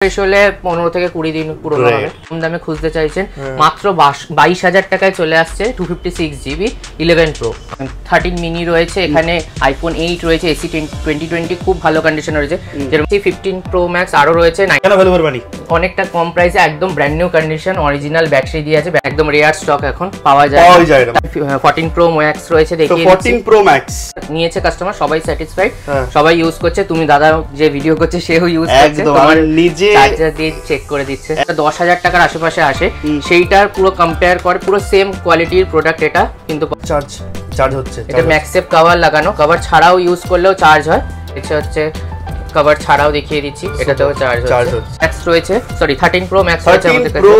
আসলে 15 থেকে 20 দিন পুরনো হবে। কম দামে খুঁজতে চাইছেন মাত্র 22,000 টাকায় চলে আসছে 256GB 11 Pro 13 মিনি রয়েছে, এখানে iPhone 8 রয়েছে, AC 2020 খুব ভালো কন্ডিশনে রয়েছে, যেরকম 15 Pro Max আরো রয়েছে। অনেকটা কম প্রাইসে একদম brand new condition, original battery দিয়ে আছে, একদম রেয়ার স্টক এখন পাওয়া যায়। 14 Pro Max রয়েছে, দেখিয়ে 14 Pro Max নিয়েছে কাস্টমার, সবাই স্যাটিসফাইড, সবাই ইউজ করছে। তুমি দাদা যে ভিডিও করছে সেও ইউজ করছে, তোমার নিজে চার্জার দিয়ে চেক করে দিচ্ছে। 10,000 টাকার আশেপাশে আসে, সেইটার পুরো কম্পেয়ার করে পুরো সেম কোয়ালিটির প্রোডাক্ট এটা, কিন্তু চার্জ হচ্ছে। এটা ম্যাক্সেপ কভার লাগানো, কভার ছাড়াও ইউজ করলেও চার্জ হয়। এটা হচ্ছে কভার ছাড়াও দেখিয়ে দিচ্ছি, এটাতেও চার্জ হচ্ছে। ম্যাক্স রয়েছে, সরি 13 Pro Max রয়েছে আমাদের কাছে,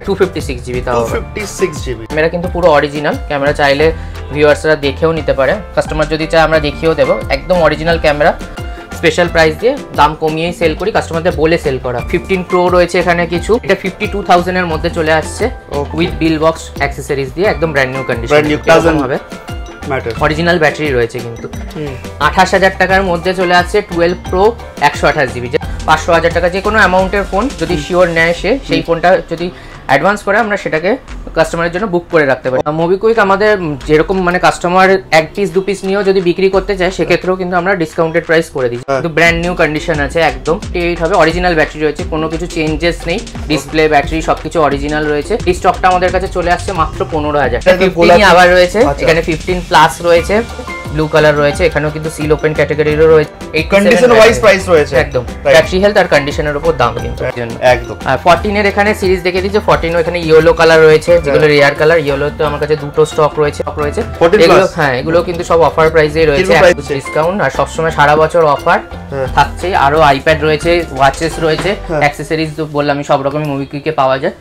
256GB তাও 256GB। ক্যামেরা কিন্তু পুরো অরিজিনাল, ক্যামেরা চাইলে ভিউয়ার্সরা দেখেও নিতে পারে, কাস্টমার যদি চায় আমরা দেখিয়েও দেবো। একদম অরিজিনাল ক্যামেরা, স্পেশাল প্রাইস দিয়ে দাম কমিয়েই সেল করি, কাস্টমারদের বলে সেল করা। 15 Pro রয়েছে এখানে কিছু, এটা 52,000 এর মধ্যে চলে আসছে উইথ বিল বক্স অ্যাক্সেসরিজ দিয়ে, একদম ব্র্যান্ড নিউ কন্ডিশন হবে। অরিজিনাল ব্যাটারি রয়েছে কিন্তু। 28,000 টাকার মধ্যে চলে আসছে 12 Pro 128GB। 500,000 টাকা যে কোনো অ্যামাউন্টের ফোন যদি শিওর নেয় সে, সেই ফোনটা যদি অ্যাডভান্স করে আমরা সেটাকে কাস্টমারের জন্য বুক করে রাখতে পারি। মোবিকুইক আমাদের যেরকম মানে কাস্টমার 1 পিস 2 পিস নিয়েও যদি বিক্রি করতে চায় সেক্ষেত্রেও কিন্তু আমরা ডিসকাউন্টেড প্রাইস করে দিই, কিন্তু ব্র্যান্ড নিউ কন্ডিশন আছে একদম। 8 হবে, অরিজিনাল ব্যাটারি রয়েছে, কোনো কিছু চেঞ্জেস নেই, ডিসপ্লে ব্যাটারি সবকিছু অরিজিনাল রয়েছে। এই স্টকটা আমাদের কাছে চলে আসছে মাত্র 15,000। 15 আবার রয়েছে, এখানে 15 প্লাস রয়েছে, ব্লু কালার রয়েছে, এখানেও কিন্তু সিল ওপেন ক্যাটাগরিরও রয়েছে। এই কন্ডিশন ওয়াইজ প্রাইস রয়েছে একদম, ব্যাটারি হেলথ আর কন্ডিশনের উপর দাম কিন্তু একদম। আর 14 এর এখানে সিরিজ দেখে দিয়েছে, 14 এখানে ইয়েলো কালার রয়েছে, যেগুলো রেয়ার কালার। ইয়েলো তো আমার কাছে দুটো স্টক রয়েছে। এগুলো হ্যাঁ, এগুলো কিন্তু সব অফার প্রাইসে রয়েছে, ডিসকাউন্ট, আর সবসময় সারা বছর অফার থাকছে। আরো আইপ্যাড রয়েছে, ওয়াচেস রয়েছে, অ্যাক্সেসরিজ তো বললাম আমি, সব রকমই মোবিকুইকে পাওয়া যায়।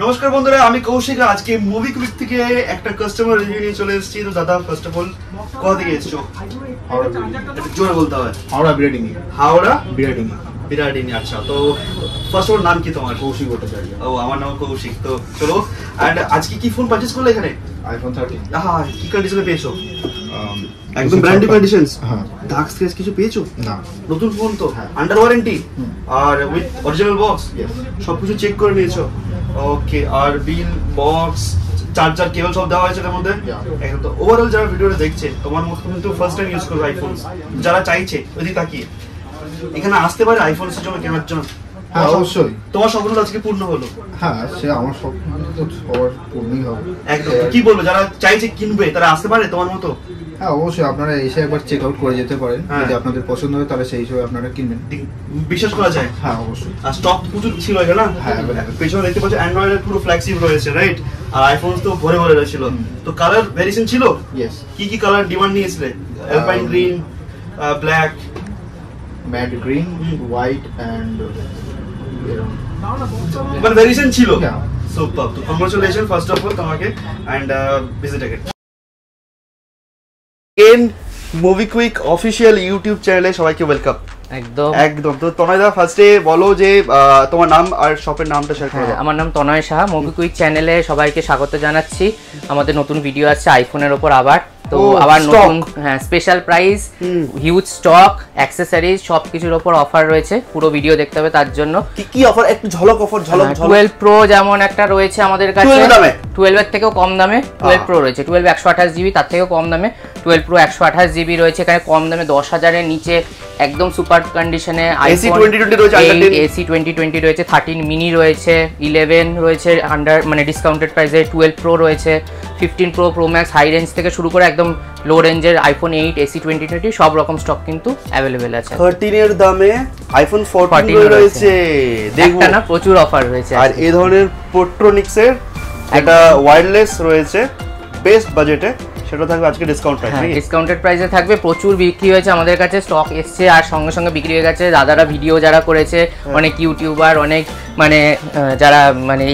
নমস্কার বন্ধুরা, আমি কৌশিক, আজকে মোবিকুইক থেকে একটা কাস্টমার রিভিউ নিয়ে চলে এসেছি। তো দাদা ফার্স্ট অফ অল কোথা থেকে এসেছো? জোরে বলতে হবে। হাওড়া বিরাডিঙ্গি। হাওড়া বিরাডিঙ্গি। বিরাডিঙ্গি, আচ্ছা। তো ফার্স্ট অফ অল নাম কি তোমার? কৌশিক ভট্টাচার্য। ও, আমার নাম কৌশিক। তো চলো, এন্ড আজকে কি ফোন পারচেজ করলে এখানে? আইফোন 13। হ্যাঁ, কি কন্ডিশনে পেয়েছো? একদম ব্র্যান্ড নিউ কন্ডিশনস। হ্যাঁ। ডার্ক স্ক্র্যাচ কিছু পেয়েছো? না। নতুন ফোন তো, আন্ডার ওয়ারেন্টি আর উইথ অরিজিনাল বক্স, সবকিছু চেক করে নিয়েছো? ওকে। আর বিল বক্স, চার্জার, কেবল সব দেওয়া হয়েছে এর মধ্যে? একদম। তো ওভারঅল যারা ভিডিওটা দেখছে, তোমার মতো কিন্তু ফার্স্ট টাইম ইউজ করবে আইফোন, যারা চাইছে ওই তাকিয়ে এখানে আসতে পারে আইফোন এর জন্য, কেনার জন্য। হ্যাঁ অবশ্যই। তোমার স্বপ্ন আজকে পূর্ণ হলো। হ্যাঁ, সে আমার স্বপ্ন তো সবার পূর্ণই হবে। একদম। কি বলবো, যারা চাইছে কিনবে তারা আসতে পারে তোমার মতো? হ্যাঁ অবশ্যই, আপনারা এসে একবার চেক আউট করে যেতে পারেন, যদি আপনাদের পছন্দ হয় তাহলে সেই হিসেবে আপনারা কিনবেন। বিশ্বাস করা যায়? হ্যাঁ অবশ্যই। আর স্টক প্রচুর ছিল এখানে না? হ্যাঁ, পেছনে দেখতে পাচ্ছ অ্যান্ড্রয়েডের পুরো ফ্ল্যাগশিপ রয়েছে, রাইট? আর আইফোন তো ভরে ভরে রয়েছিল। তো কালার ভেরিয়েশন ছিল? ইয়েস। কি কি কালার ডিমান্ড নিয়েছিলে? Alpine green, black, matte green, white and মানে ভেরিয়েশন ছিল। সুপার। তো কংগ্রাচুলেশন ফার্স্ট অফ অল তোমাকে, and visit again MobiKwik official YouTube চ্যানেলে সবাইকে ওয়েলকাম। একদম একদম। তো তনয় দা, ফার্স্টে বলো যে তোমার নাম আর শপের নামটা শেয়ার করো। আমার নাম তনয় সাহা, মোবিকুইক চ্যানেলে সবাইকে স্বাগত জানাচ্ছি। আমাদের নতুন ভিডিও আছে আইফোনের উপর আবার, তো আবার নতুন special price, huge stock, accessories সবকিছুর উপর অফার রয়েছে, পুরো ভিডিও দেখতে হবে তার জন্য। কি অফার? একটু ঝলক অফার, ঝলক। 12 Pro যেমন একটা রয়েছে আমাদের কাছে 12 এর থেকেও কম দামে, 12 Pro রয়েছে। 12 128GB, তার থেকেও কম দামে 12 Pro 128GB রয়েছে। এখানে কম দামে 10,000 এর নিচে একদম সুপার কন্ডিশনে AC 2020 রয়েছে, AC 2020 রয়েছে, 13 মিনি রয়েছে, 11 রয়েছে আন্ডার মানে ডিসকাউন্টেড প্রাইসে, 12 Pro রয়েছে, 15 Pro Pro Max high range থেকে শুরু করে একদম লো রেঞ্জের আইফোন 8 AC 2020 সব রকম স্টক কিন্তু অ্যাভেলেবেল আছে। 13 এর দামে আইফোন 14 রয়েছে, দেখো না, প্রচুর অফার রয়েছে। আর এই ধরনের পোট্রোনিক্স এর একটা ওয়্যারলেস রয়েছে বেস্ট বাজেটে, সেটা থাকবে আজকে ডিসকাউন্ট প্রাইস। ডিসকাউন্টেড প্রাইসে থাকবে, প্রচুর বিক্রি হয়েছে আমাদের কাছে, স্টক এসছে আর সঙ্গে সঙ্গে বিক্রি হয়ে গেছে। দাদারা ভিডিও যারা করেছে, অনেক ইউটিউবার, অনেক মানে যারা মানে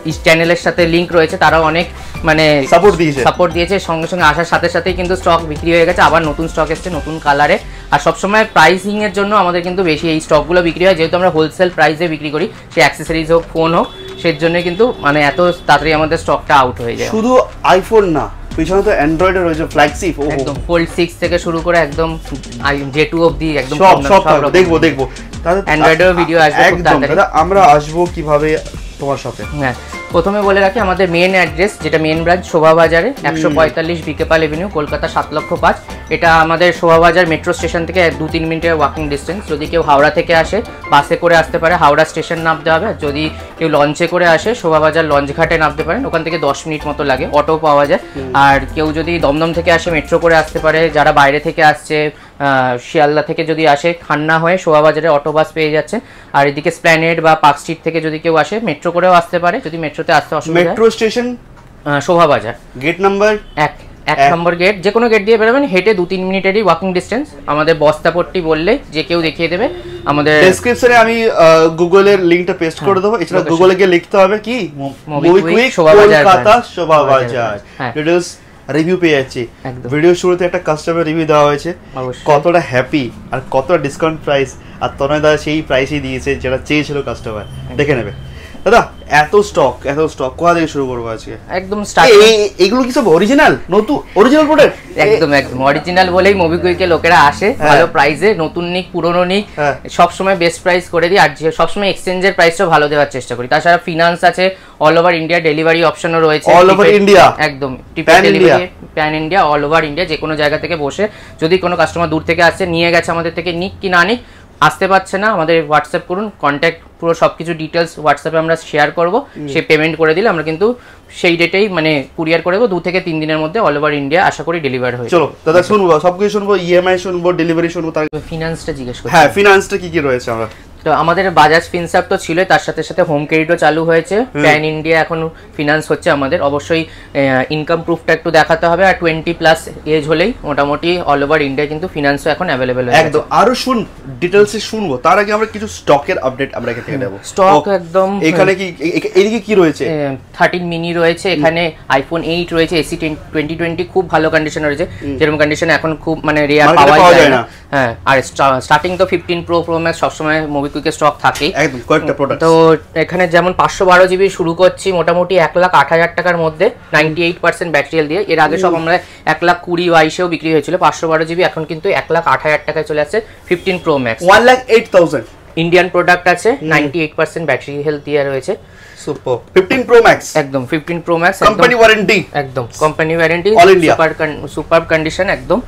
এই চ্যানেলের সাথে লিংক রয়েছে, তারাও অনেক মানে সাপোর্ট দিয়েছে, সঙ্গে সঙ্গে আসার সাথে সাথেই কিন্তু স্টক বিক্রি হয়ে গেছে। আবার নতুন স্টক এসছে নতুন কালারে, আর সবসময় প্রাইসিং এর জন্য আমাদের কিন্তু বেশি এই স্টকগুলো বিক্রি হয়, যেহেতু আমরা হোলসেল প্রাইসে বিক্রি করি, সে অ্যাক্সেসরিজ হোক, ফোন হোক, সেই জন্য কিন্তু মানে এত তাড়াতাড়ি আমাদের স্টকটা আউট হয়ে যায়। শুধু আইফোন না, পিছনে তো অ্যান্ড্রয়েডের রয়েছে ফ্ল্যাগশিপ, একদম ফোল্ড 6 থেকে শুরু করে একদম J2 অবধি একদম সব দেখবো। অ্যান্ড্রয়েডের ভিডিও আসবে খুব একদম তাড়াতাড়ি। দাদা আমরা আসবো কিভাবে তোমার শপে? হ্যাঁ, প্রথমে বলে রাখি আমাদের মেন অ্যাড্রেস যেটা মেন ব্রাঞ্চ শোভাবাজারে 145 বিকেপাল এভিনিউ, কলকাতা 7,05,000। এটা আমাদের শোভাবাজার মেট্রো স্টেশন থেকে 2-3 মিনিটের ওয়াকিং ডিস্টেন্স। যদি কেউ হাওড়া থেকে আসে বাসে করে আসতে পারে, হাওড়া স্টেশন নামতে হবে। যদি কেউ লঞ্চে করে আসে শোভাবাজার লঞ্চ ঘাটে নামতে পারেন, ওখান থেকে 10 মিনিট মতো লাগে, অটো পাওয়া যায়। আর কেউ যদি দমদম থেকে আসে মেট্রো করে আসতে পারে, যারা বাইরে থেকে আসছে শিয়ালদা থেকে যদি আসে খান্না হয়ে শোভাবাজারে অটো বাস পেয়ে যাচ্ছে। আর এদিকে স্প্ল্যানেড বা পার্ক স্ট্রিট থেকে যদি কেউ আসে মেট্রো করেও আসতে পারে, যদি মেট্রোতে আসতে অসুবিধা হয়। Metro station Shobhabazar gate number 1 number gate, যে কোনো গেট দিয়ে বেরোবেন, হেঁটে 2-3 মিনিটেরই ওয়াকিং ডিস্টেন্স। আমাদের বস্তাপট্টি বললে যে কেউ দেখিয়ে দেবে। আমাদের ডেসক্রিপশনে আমি গুগলের লিংকটা পেস্ট করে দেবো। এছাড়া গুগলে গিয়ে লিখতে হবে কি MobiKwik Kolkata Shobhabazar, details review পেয়ে যাচ্ছি। ভিডিও শুরুতে একটা কাস্টমার রিভিউ দেওয়া হয়েছে, কতটা হ্যাপি আর কতটা ডিসকাউন্ট প্রাইস, আর তনয় দাদা সেই প্রাইসই দিয়েছে যেটা চেয়েছিল কাস্টমার। দেখে নেবে দাদা, এত স্টক কোথা থেকে শুরু করবো আজকে? একদম স্টার্টিং। এগুলো কি সব অরিজিনাল নতুন অরিজিনাল প্রোডাক্ট? একদম অরিজিনাল বলেই মোবিকুইকে লোকেরা আসে। ভালো প্রাইসে, নতুন নিক পুরনো নিক সব সময় বেস্ট প্রাইস করে দিই। আর সব সময় এক্সচেঞ্জের প্রাইসটাও ভালো দেওয়ার চেষ্টা করি। তাছাড়া ফিনান্স আছে, অল ওভার ইন্ডিয়া ডেলিভারি অপশনও রয়েছে। অল ওভার ইন্ডিয়া, একদম টিপের delivery, pan India, all over India, যে কোনো জায়গা থেকে বসে যদি কোনো কাস্টমার দূর থেকে আসছে, নিয়ে গেছে আমাদের থেকে, নিক কি না নিক, আসতে পারছে না, আমাদের হোয়াটসঅ্যাপ করুন, কন্ট্যাক্ট পুরো সবকিছু ডিটেলস হোয়াটসঅ্যাপে আমরা শেয়ার করব। সে পেমেন্ট করে দিলে আমরা কিন্তু সেই ডেটেই মানে কুরিয়ার করে দেবো। 2 থেকে 3 দিনের মধ্যে অল ওভার ইন্ডিয়া আশা করি ডেলিভার হয়ে। চলো দাদা শুনবো, সবকিছু শুনবো, ইএমআই শুনবো, ডেলিভারি শুনবো, তার ফিনান্সটা জিজ্ঞেস করছি। হ্যাঁ, ফিনান্সটা কি কি রয়েছে? আমরা তো আমাদের বাজাজ ফিনসার্ভ তো ছিল, তার সাথে সাথে হোম ক্রেডিটও চালু হয়েছে। প্যান ইন্ডিয়া এখন ফিনান্স হচ্ছে আমাদের। অবশ্যই ইনকাম প্রুফটা একটু দেখাতে হবে, আর 20+ এজ হলেই মোটামুটি অল ওভার ইন্ডিয়া কিন্তু ফিনান্সও এখন অ্যাভেলেবেল হয়ে একদম। আরো ডিটেইলসে শুনবো, তার আগে আমরা কিছু স্টকের আপডেট আমরা এখান থেকে নেব। স্টক একদম এখানে কি এদিকে কি রয়েছে? 13 মিনি রয়েছে, এখানে আইফোন 8 রয়েছে, এসি 2020 খুব ভালো কন্ডিশনে রয়েছে, যেরকম কন্ডিশনে এখন খুব মানে রেয়ার পাওয়া যায় না। হ্যাঁ, আর স্টার্টিং তো 15 Pro Max সবসময় মোবিকুইকে স্টক থাকে একদম কয়েকটা প্রোডাক্ট। তো এখানে যেমন 512 GB শুরু করছি মোটামুটি 1,08,000 টাকার মধ্যে 98% ব্যাটারি দিয়ে। এর আগে সব আমরা 1,20,22 বিক্রি হয়েছিল 512 GB, এখন কিন্তু 1,08,000 টাকায় চলে আসছে 15 Pro Max। 1,08,000 ইন্ডিয়ান প্রোডাক্ট আছে, 98% ব্যাটারি হেলথ দিয়ে রয়েছে। সুপার। 15 Pro Max একদম 15 Pro Max, কোম্পানি ওয়ারেন্টি, একদম company warranty, all India, super condition একদম।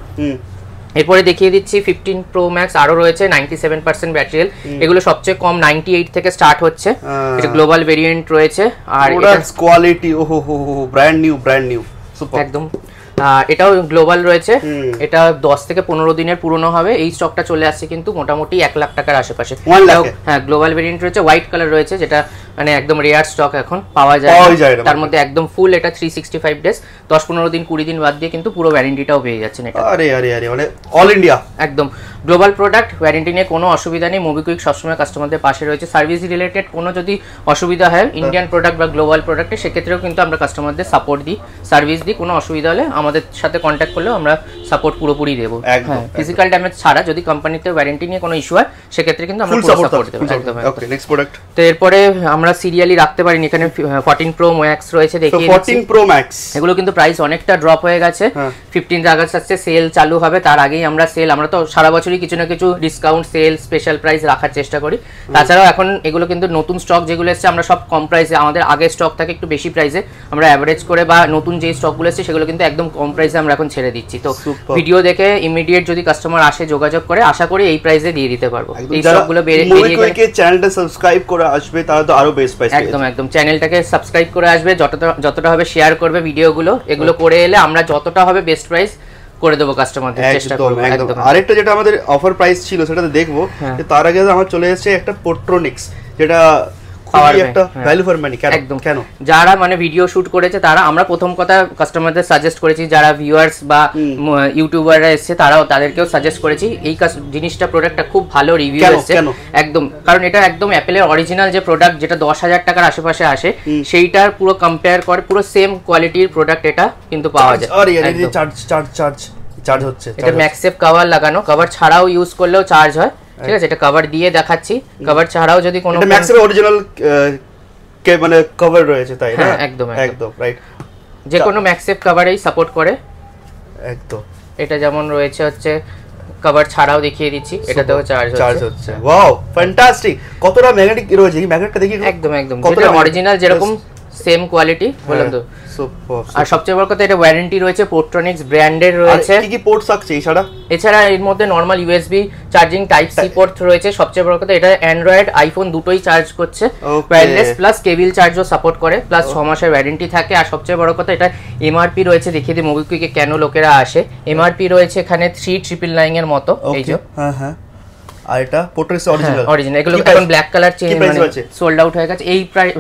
এরপরে দেখিয়ে দিচ্ছি 15 Pro Max আরো রয়েছে 97% ব্যাটারি। এগুলো সবচেয়ে কম 98 থেকে স্টার্ট হচ্ছে। এটা গ্লোবাল ভেরিয়েন্ট রয়েছে। আর প্রোডাক্টস কোয়ালিটি ওহো ব্র্যান্ড নিউ সুপার একদম। এটাও গ্লোবাল রয়েছে। এটা 10 থেকে 15 দিনের পুরনো হবে। এই স্টকটা চলে আসছে কিন্তু মোটামুটি 1 লাখ টাকার আশেপাশে। হ্যাঁ, গ্লোবাল ভেরিয়েন্ট রয়েছে, হোয়াইট কালার রয়েছে, যেটা মানে একদম রেয়ার স্টক, এখন পাওয়া যায়। তার মধ্যে একদম ফুল এটা 365 ডেজ, 10-15 দিন 20 দিন বাদ দিয়ে কিন্তু পুরো ওয়ারেন্টিটাও পেয়ে যাচ্ছেন এটা। আরে মানে অল ইন্ডিয়া একদম গ্লোবাল প্রোডাক্ট, ওয়ারেন্টি নিয়ে কোনো অসুবিধা নেই। মোবিকুইক সবসময় কাস্টমারদের পাশে রয়েছে। সার্ভিস রিলেটেড কোনো যদি অসুবিধা হয় ইন্ডিয়ান প্রোডাক্ট বা গ্লোবাল প্রোডাক্টে, সেক্ষেত্রেও কিন্তু আমরা কাস্টমারদের সাপোর্ট দিই, সার্ভিস দিই। কোনো অসুবিধা হলে আমাদের সাথে কন্ট্যাক্ট করলেও আমরা সাপোর্ট পুরোপুরি দেবো। হ্যাঁ, ফিজিক্যাল ড্যামেজ ছাড়া যদি কোম্পানিতে ওয়ারেন্টি নিয়ে কোনো ইস্যু হয় সেক্ষেত্রে কিন্তু আমরা পুরো সাপোর্ট দেব। একদম। ওকে, নেক্সট প্রোডাক্ট। তো এরপরে আমরা সিরিয়ালি রাখতে পারি। এখানে 14 Pro Max রয়েছে, দেখিয়ে দিচ্ছি। 14 Pro Max এগুলো কিন্তু প্রাইস অনেকটা ড্রপ হয়ে গেছে। 15 আগস্ট আসছে, সেল চালু হবে, তার আগেই আমরা আমরা তো সারা বছরই কিছু না কিছু ডিসকাউন্ট, সেল, স্পেশাল প্রাইস রাখার চেষ্টা করি। তাছাড়াও এখন এগুলো কিন্তু নতুন স্টক যেগুলো এসেছে আমরা সব কম প্রাইসে, আমাদের আগে স্টক থাকে একটু বেশি প্রাইসে, আমরা অ্যাভারেজ করে বা নতুন যে স্টকগুলো এসেছে সেগুলো কিন্তু একদম কম প্রাইসে আমরা এখন ছেড়ে দিচ্ছি। তো ভিডিও দেখে ইমিডিয়েট যদি কাস্টমার আসে যোগাযোগ করে, আশা করি এই প্রাইসে দিয়ে দিতে পারবো। এই স্টকগুলো মোবিকুইকে চ্যানেলটা সাবস্ক্রাইব করে আসবে, তাহলে তো আরো বেস্ট প্রাইস। একদম চ্যানেলটাকে সাবস্ক্রাইব করে আসবে, যতটা হবে শেয়ার করবে ভিডিওগুলো। এগুলো করে এলে আমরা যতটা হবে বেস্ট প্রাইস করে দেবো কাস্টমারদের, চেষ্টা করব। একদম। আরেকটা যেটা আমাদের অফার প্রাইস ছিল সেটাতে দেখবো, তার আগে আমার চলে এসেছে একটা পোট্রোনিক্স, যেটা একটা ভ্যালু ফর মানি। কেন যারা মানে ভিডিও শুট করেছে তারা, আমরা প্রথম কথা কাস্টমারদের সাজেস্ট করেছি, যারা ভিউয়ার্স বা ইউটিউবাররা এসেছে তাদেরকেও সাজেস্ট করেছি। এই জিনিসটা প্রোডাক্টটা খুব ভালো রিভিউ এসেছে একদম, কারণ এটা একদম অ্যাপেলের অরিজিনাল যে প্রোডাক্ট যেটা 10,000 টাকার আশেপাশে আসে, সেইটার পুরো কম্পেয়ার করে পুরো সেম কোয়ালিটির প্রোডাক্ট এটা কিন্তু পাওয়া যায়। চার্জ হচ্ছে, এটা ম্যাক্সেফ কভার লাগানো, কভার ছাড়াও ইউজ করলেও চার্জ হয়। ঠিক আছে, এটা কভার দিয়ে দেখাচ্ছি। কভার ছাড়াও যদি কোনো ম্যাক্সেফ অরিজিনাল মানে কভার রয়েছে, তাই না? একদম রাইট, যে কোনো ম্যাক্সেফ কভারেই সাপোর্ট করে। একদম। এটা যেমন রয়েছে হচ্ছে কভার ছাড়াও দেখিয়ে দিচ্ছি, এটাতেও চার্জ হচ্ছে। Wow fantastic. কতটা ম্যাগনেটিক রয়েছে, এই ম্যাগনেটটা দেখি একদম যেটা অরিজিনাল যেরকম সেম কোয়ালিটি বললাম তো। আর সবচেয়ে বড় কথা এটা ওয়ারেন্টি রয়েছে, পোর্ট্রনিক্স ব্র্যান্ডের রয়েছে। কি কি পোর্টস আছে এছাড়া এর মধ্যে normal USB charging type C port রয়েছে। সবচেয়ে বড় কথা এটা অ্যান্ড্রয়েড আইফোন দুটোই চার্জ করছে, ওয়্যারলেস প্লাস কেবল চার্জও সাপোর্ট করে, প্লাস 6 মাসের ওয়ারেন্টি থাকে। আর সবচেয়ে বড় কথা এটা এমআরপি রয়েছে, দেখিয়ে দিই মোবিকুইকে কেন লোকেরা আসে। এমআরপি রয়েছে এখানে 3999 এর মতো। এই যে হ্যাঁ আর এটা পোর্ট্রেক্স অরিজিনাল এগুলো এখন ব্ল্যাক কালার চেঞ্জ মানে সোল্ড আউট হয়ে গেছে। এই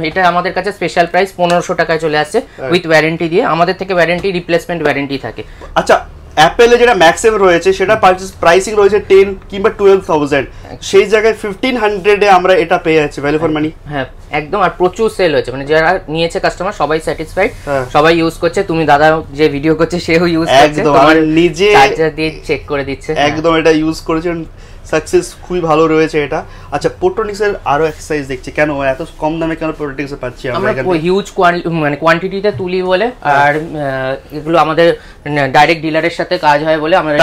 এটা আমাদের কাছে স্পেশাল প্রাইস 1500 টাকায় চলে আসছে উইথ ওয়ারেন্টি দিয়ে। আমাদের থেকে ওয়ারেন্টি রিপ্লেসমেন্ট ওয়ারেন্টি থাকে। আচ্ছা অ্যাপেলে যেটা ম্যাক্সিমাম রয়েছে সেটা প্রাইসিং রয়েছে 10 কিংবা 12000, সেই জায়গায় 1500 এ আমরা এটা পেয়ে যাচ্ছি ভ্যালু ফর মানি। হ্যাঁ একদম, আর প্রচুর সেল হয়েছে, মানে যারা নিয়েছে কাস্টমার সবাই স্যাটিসফাইড, সবাই ইউজ করছে। তুমি দাদা যে ভিডিও করছে সেও ইউজ করছে, তোমার নিজে চার্জার দিয়ে চেক করে দিচ্ছে, একদম এটা ইউজ করেছেন, সাকসেস খুবই ভালো রয়েছে এটা। আচ্ছা পোর্ট্রনিক্স এর আরো এক্সারসাইজ দেখছি, কেন এত কম দামে কেন পোর্ট্রনিক্স পাচ্ছি আমরা? হিউজ মানে কোয়ান্টিটিতে তুলি বলে, আর এগুলো আমাদের ডাইরেক্ট ডিলারের সাথে কাজ হয় বলে আমরা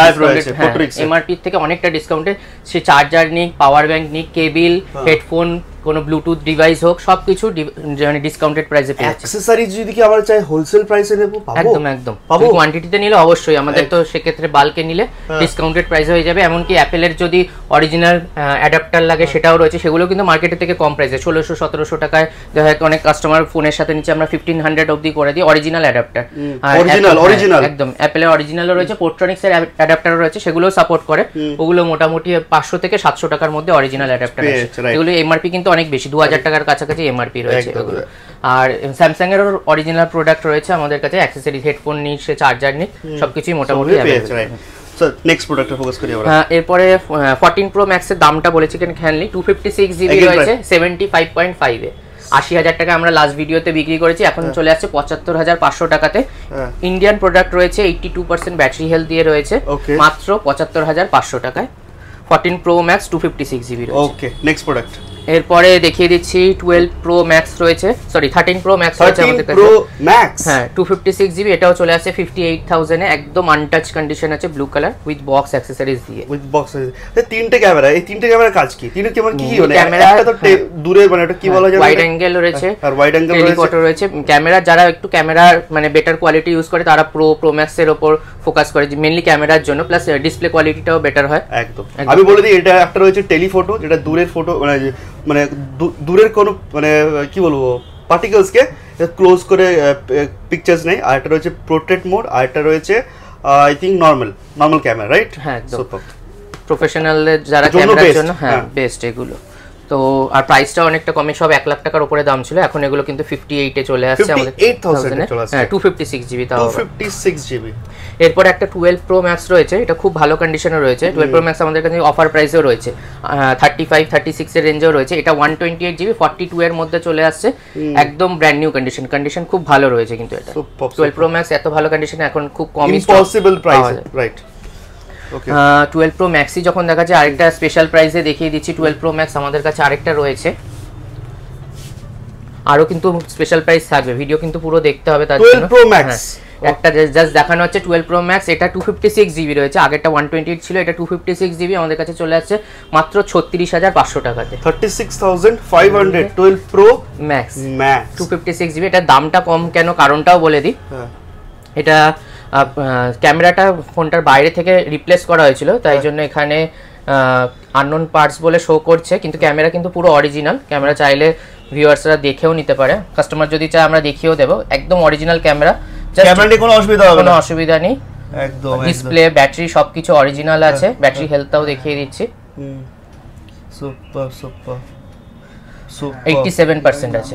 এমআরপি থেকে অনেকটা ডিসকাউন্টে সে চার্জার নিক, পাওয়ার ব্যাংক নিক, কেবল, হেডফোন, কোনো ব্লুটুথ ডিভাইস হোক সবকিছু মানে ডিসকাউন্টেড প্রাইসে পেয়ে যাচ্ছে। অ্যাকসেসরিজ যদি কি আমরা চাই হোলসেল প্রাইসে নেব পাবো? একদম কোয়ান্টিটিতে নিলে অবশ্যই, আমাদের তো সেক্ষেত্রে বাল্কে নিলে ডিসকাউন্টেড প্রাইসে হয়ে যাবে। এমনকি অ্যাপেলের যদি অরিজিনাল অ্যাডাপ্টার লাগে সেটাও রয়েছে, সেগুলো কিন্তু মার্কেটের থেকে কম প্রাইসে 1600-1700 টাকায়। দেখা যায় অনেক কাস্টমার ফোনের সাথে নিচে আমরা 1500 অবধি করে দিই অরিজিনাল অ্যাডাপ্টার। অরিজিনাল একদম অ্যাপেলের অরিজিনালও রয়েছে, পোর্ট্রনিক্স এর অ্যাডাপ্টারও রয়েছে, সেগুলো সাপোর্ট করে। ওগুলো মোটামুটি 500 থেকে 700 টাকার মধ্যে অরিজিনাল অ্যাডাপ্টার আছে। এগুলো এমআরপি কিন্তু অনেক বেশি, 2000 টাকার কাছাকাছি এমআরপি রয়েছে। আর স্যামসাং এর অরিজিনাল প্রোডাক্ট রয়েছে আমাদের কাছে, অ্যাকসেসরিজ, হেডফোন নিক, চার্জার নিক, সবকিছুই মোটামুটি अवेलेबल। সো নেক্সট প্রোডাক্টে ফোকাস করি আমরা। এরপরে 14 প্রো ম্যাক্স এর দামটা বলেছি কেন খেয়ালি, 256 জিবি রয়েছে 75.5 এ। 80,000 টাকা আমরা লাস্ট ভিডিওতে বিক্রি করেছি, এখন চলে আসছে 75,500 টাকাতে। ইন্ডিয়ান প্রোডাক্ট রয়েছে, 82% ব্যাটারি হেলথ দিয়ে রয়েছে, মাত্র 75,500 টাকায়। 14 প্রো ম্যাক্স 256 জিবি রয়েছে। ওকে নেক্সট প্রোডাক্ট এরপরে দেখিয়ে দিচ্ছি 12 প্রো ম্যাক্স রয়েছে, সরি 13 প্রো ম্যাক্স রয়েছে আমাদের কাছে। প্রো ম্যাক্স হ্যাঁ 256 জিবি, এটাও চলে আসছে 58,000 এ, একদম আনটাচ কন্ডিশন আছে, blue colour with box accessories দিয়ে। উইথ বক্স তিনটে ক্যামেরা, এই তিনটে ক্যামেরার কাজ কি? তিনটে ক্যামেরা কি মানে একটা তো দূরে মানে এটা কি বলা যায়, ওয়াইড অ্যাঙ্গেল রয়েছে আর ওয়াইড অ্যাঙ্গেল রয়েছে। ক্যামেরা যারা একটু ক্যামেরার মানে বেটার কোয়ালিটি ইউজ করে তারা প্রো ম্যাক্স এর উপর ফোকাস করে, মেইনলি ক্যামেরার জন্য, প্লাস ডিসপ্লে কোয়ালিটিটাও বেটার হয়। একদম আমি বলে দিই, এটা একটা রয়েছে টেলিফটো, যেটা দূরের ফটো মানে দূরের কোনো মানে কি বলবো পার্টিকেলসকে ক্লোজ করে পিকচার্স নেই। আর একটা রয়েছে পোর্ট্রেট মোড, আর একটা রয়েছে I think normal camera, right? হ্যাঁ একদম প্রফেশনালদের যারা ক্যামেরার জন্য হ্যাঁ বেস্ট এগুলো। তো আর প্রাইসটা অনেকটা কমে, সব 1 লাখ টাকার উপরে দাম ছিল, এখন এগুলো কিন্তু 58 এ চলে আসছে আমাদের, 58,000 এ চলে আসছে। হ্যাঁ 256 জিবি, তাও 256 জিবি। এরপর একটা 12 প্রো ম্যাক্স রয়েছে, এটা খুব ভালো কন্ডিশনে রয়েছে। 12 প্রো ম্যাক্স আমাদের কাছে অফার প্রাইসেও রয়েছে, 35-36 এর রেঞ্জেও রয়েছে। এটা 128 জিবি 42 এর মধ্যে চলে আসছে, একদম ব্র্যান্ড নিউ কন্ডিশন খুব ভালো রয়েছে। কিন্তু এটা 12 প্রো ম্যাক্স এত ভালো কন্ডিশনে এখন খুব কম ইম্পসিবল প্রাইস, রাইট? 12 প্রো ম্যাক্সই যখন দেখা যায়, আরেকটা স্পেশাল প্রাইসে দেখিয়ে দিচ্ছি। 12 প্রো ম্যাক্স আমাদের কাছে আরেকটা রয়েছে, আরো কিন্তু স্পেশাল প্রাইস থাকবে, ভিডিও কিন্তু পুরো দেখতে হবে তার জন্য। 12 প্রো ম্যাক্স একটা জাস্ট দেখানো হচ্ছে 12 প্রো ম্যাক্স, এটা 256 জিবি রয়েছে, আগেরটা 128 ছিল, এটা 256 জিবি আমাদের কাছে চলে আসছে মাত্র 36,500 টাকাতে। 36,500 12 প্রো ম্যাক্স 256 জিবি। এটা দামটা কম কেন কারণটাও বলে দিই। এটা ক্যামেরাটা ফোনটার বাইরে থেকে রিপ্লেস করা হয়েছিল, তাই জন্য এখানে আননোন পার্টস বলে শো করছে, কিন্তু ক্যামেরা কিন্তু পুরো অরিজিনাল। ক্যামেরা চাইলে ভিউয়ার্সরা দেখেও নিতে পারে, কাস্টমার যদি চায় আমরা দেখিয়েও দেবো, একদম অরিজিনাল ক্যামেরা, ক্যামেরাতে কোনো অসুবিধা হবে না, কোনো অসুবিধা নেই, একদম ডিসপ্লে ব্যাটারি সবকিছু অরিজিনাল আছে। ব্যাটারি হেলথটাও দেখিয়ে দিচ্ছি, সুপার 87% আছে,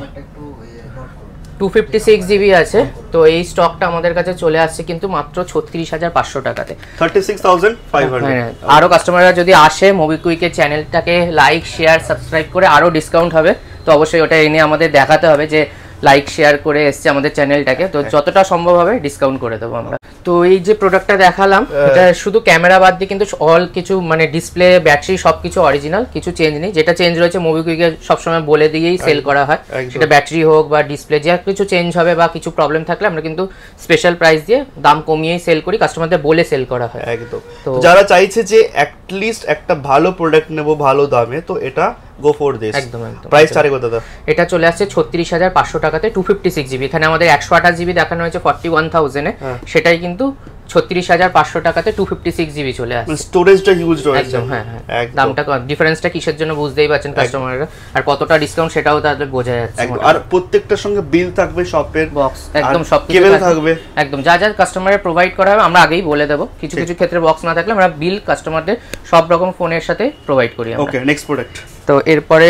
256 জিবি আছে। তো এই স্টকটা আমাদের কাছে চলে আসছে কিন্তু মাত্র 36,500 টাকাতে, 36,500। আরো কাস্টমাররা যদি আসে মোবিকুইকের চ্যানেলটাকে লাইক শেয়ার সাবস্ক্রাইব করে, আরো ডিসকাউন্ট হবে। তো অবশ্যই ওটা এনে আমাদের দেখাতে হবে যে লাইক শেয়ার করে এসছে আমাদের চ্যানেলটাকে, তো যতটা সম্ভব হবে ডিসকাউন্ট করে দেবো আমরা। তো এই যে প্রোডাক্টটা দেখালাম এটা শুধু ক্যামেরা বাদ দিয়ে কিন্তু অল কিছু মানে ডিসপ্লে ব্যাটারি সবকিছু অরিজিনাল, কিছু চেঞ্জ নেই। যেটা চেঞ্জ রয়েছে মোবিকুইকে সবসময় বলে দিয়েই সেল করা হয়, সেটা ব্যাটারি হোক বা ডিসপ্লে যা কিছু চেঞ্জ হবে বা কিছু প্রবলেম থাকলে আমরা কিন্তু স্পেশাল প্রাইস দিয়ে দাম কমিয়েই সেল করি, কাস্টমারদের বলে সেল করা হয়। একদম। তো যারা চাইছে যে অ্যাটলিস্ট একটা ভালো প্রোডাক্ট নেব ভালো দামে, তো এটা গো ফর দিস। একদম একদম। প্রাইস চারে কত দাদা? এটা চলে আসছে 36,500 টাকাতে 256 জিবি। এখানে আমাদের 128 জিবি দেখানো হয়েছে 41,000 এ, সেটাই কিন্তু 36,500 টাকাতে 256 জিবি চলে আসছে। স্টোরেজটা হিউজ রয়েছে। একদম হ্যাঁ হ্যাঁ। দামটা ডিফারেন্সটা কিসের জন্য বুঝতেই পারছেন কাস্টমাররা, আর কতটা ডিসকাউন্ট সেটাও তাদের বোঝা যাচ্ছে। আর প্রত্যেকটার সঙ্গে বিল থাকবে, শপের বক্স একদম সব কেবল থাকবে, একদম যা যা কাস্টমারের প্রোভাইড করা হবে আমরা আগেই বলে দেব। কিছু কিছু ক্ষেত্রে বক্স না থাকলে আমরা বিল কাস্টমারদের সব রকম ফোনের সাথে প্রোভাইড করি আমরা। ওকে, নেক্সট প্রোডাক্ট। তো এরপরে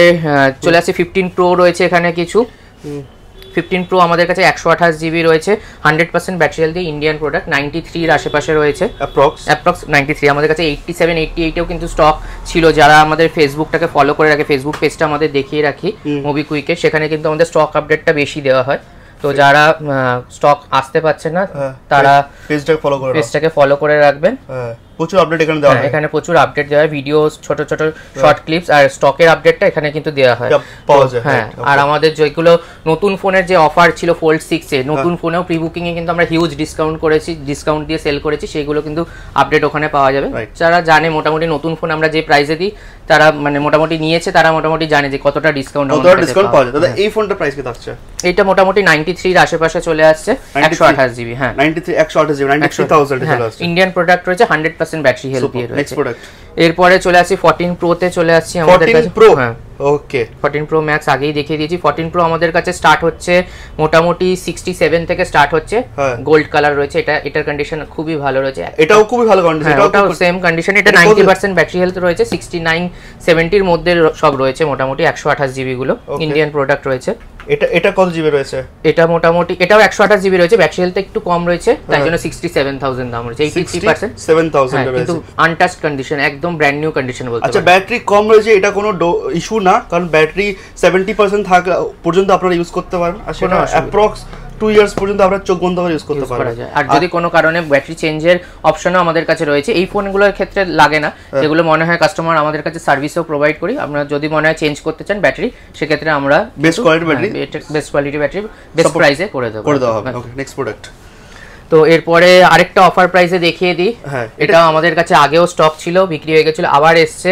চলে আসছে 15 প্রো রয়েছে এখানে কিছু। 15 প্রো আমাদের কাছে 128 জিবি রয়েছে, 100% ব্যাটারি হেলথ, ইন্ডিয়ান প্রোডাক্ট, 93 এর আশেপাশে রয়েছে অ্যাপ্রক্স 93। আমাদের কাছে 87 88 এও কিন্তু স্টক ছিল। যারা আমাদের ফেসবুকটাকে ফলো করে রাখে, ফেসবুক পেজটা আমাদের দেখিয়ে রাখি মোবিকুইকে, সেখানে কিন্তু আমাদের স্টক আপডেটটা বেশি দেওয়া হয়। তো যারা স্টক আসতে পারছে না তারা পেজটাকে ফলো করে রাখবেন। প্রচুর আপডেট এখানে দেওয়া হয়, এখানে প্রচুর আপডেট দেওয়া হয়, ভিডিও ছোট ছোট শর্ট ক্লিপস আর স্টকের আপডেটটা এখানে কিন্তু দেওয়া হয়, পাওয়া যায়। হ্যাঁ, আর আমাদের যেগুলো নতুন ফোনের যে অফার ছিল Fold 6 এ, নতুন ফোনেও প্রি বুকিং এ কিন্তু আমরা হিউজ ডিসকাউন্ট করেছি, ডিসকাউন্ট দিয়ে সেল করেছি, সেইগুলো কিন্তু আপডেট ওখানে পাওয়া যাবে। যারা জানে মোটামুটি নতুন ফোন আমরা যে প্রাইসে দিই, তারা মানে মোটামুটি নিয়েছে, তারা মোটামুটি জানে যে কতটা ডিসকাউন্ট পাওয়া যায়। দাদা এই ফোনটা প্রাইস কত আসছে? এটা মোটামুটি 93 এর আশেপাশে চলে আসছে, 128 জিবি। হ্যাঁ 93 128 জিবি 93,000 এ চলে আসছে। ইন্ডিয়ান প্রোডাক্ট রয়েছে, 100% ব্যাটারি হেলথ দিয়ে রয়েছে। Next product. এরপরে চলে আসি 14 প্রো তে চলে আসছি আমাদের কাছে। 14 প্রো, হ্যাঁ ওকে। 14 প্রো ম্যাক্স আগেই দেখিয়ে দিয়েছি। 14 প্রো আমাদের কাছে স্টার্ট হচ্ছে মোটামুটি 67 থেকে স্টার্ট হচ্ছে, গোল্ড কালার রয়েছে। এটার কন্ডিশন খুবই ভালো রয়েছে, এটাও খুবই ভালো কন্ডিশন, এটাও সেম কন্ডিশন। এটা 90% ব্যাটারি হেলথ রয়েছে, 69 70 এর মধ্যে সব রয়েছে মোটামুটি। 128 জিবি গুলো ইন্ডিয়ান প্রোডাক্ট রয়েছে। এটা কত জিবি রয়েছে? এটা মোটামুটি এটাও 128 জিবি রয়েছে, ব্যাটারি হেলথ একটু কম রয়েছে, তাই জন্য 67,000 দাম রয়েছে। 83% 7000 রয়েছে, কিন্তু আনটাচড কন্ডিশন, একদম ব্র্যান্ড নিউ কন্ডিশন বলতে। আচ্ছা, ব্যাটারি কম রয়েছে, এটা কোনো ইস্যু না, কারণ ব্যাটারি 70% থাকা পর্যন্ত আপনারা ইউজ করতে পারেন, আর সেটা অ্যাপ্রক্স 2 ইয়ার্স পর্যন্ত আপনারা চোখ বন্ধ করে ইউজ করতে পারবেন। আর যদি কোনো কারণে ব্যাটারি চেঞ্জের অপশনও আমাদের কাছে রয়েছে। এই ফোনগুলোর ক্ষেত্রে লাগে না, যেগুলো মনে হয় কাস্টমার আমাদের কাছে সার্ভিসও প্রোভাইড করি। আপনারা যদি মনে হয় চেঞ্জ করতে চান ব্যাটারি, সেক্ষেত্রে আমরা বেস্ট কোয়ালিটি ব্যাটারি বেস্ট প্রাইসে করে দেওয়া হবে। ওকে, নেক্সট প্রোডাক্ট। তো এরপরে আরেকটা অফার প্রাইসে দেখিয়ে দিই। এটা আমাদের কাছে আগেও স্টক ছিল, বিক্রি হয়ে গেছিল, আবার এসছে।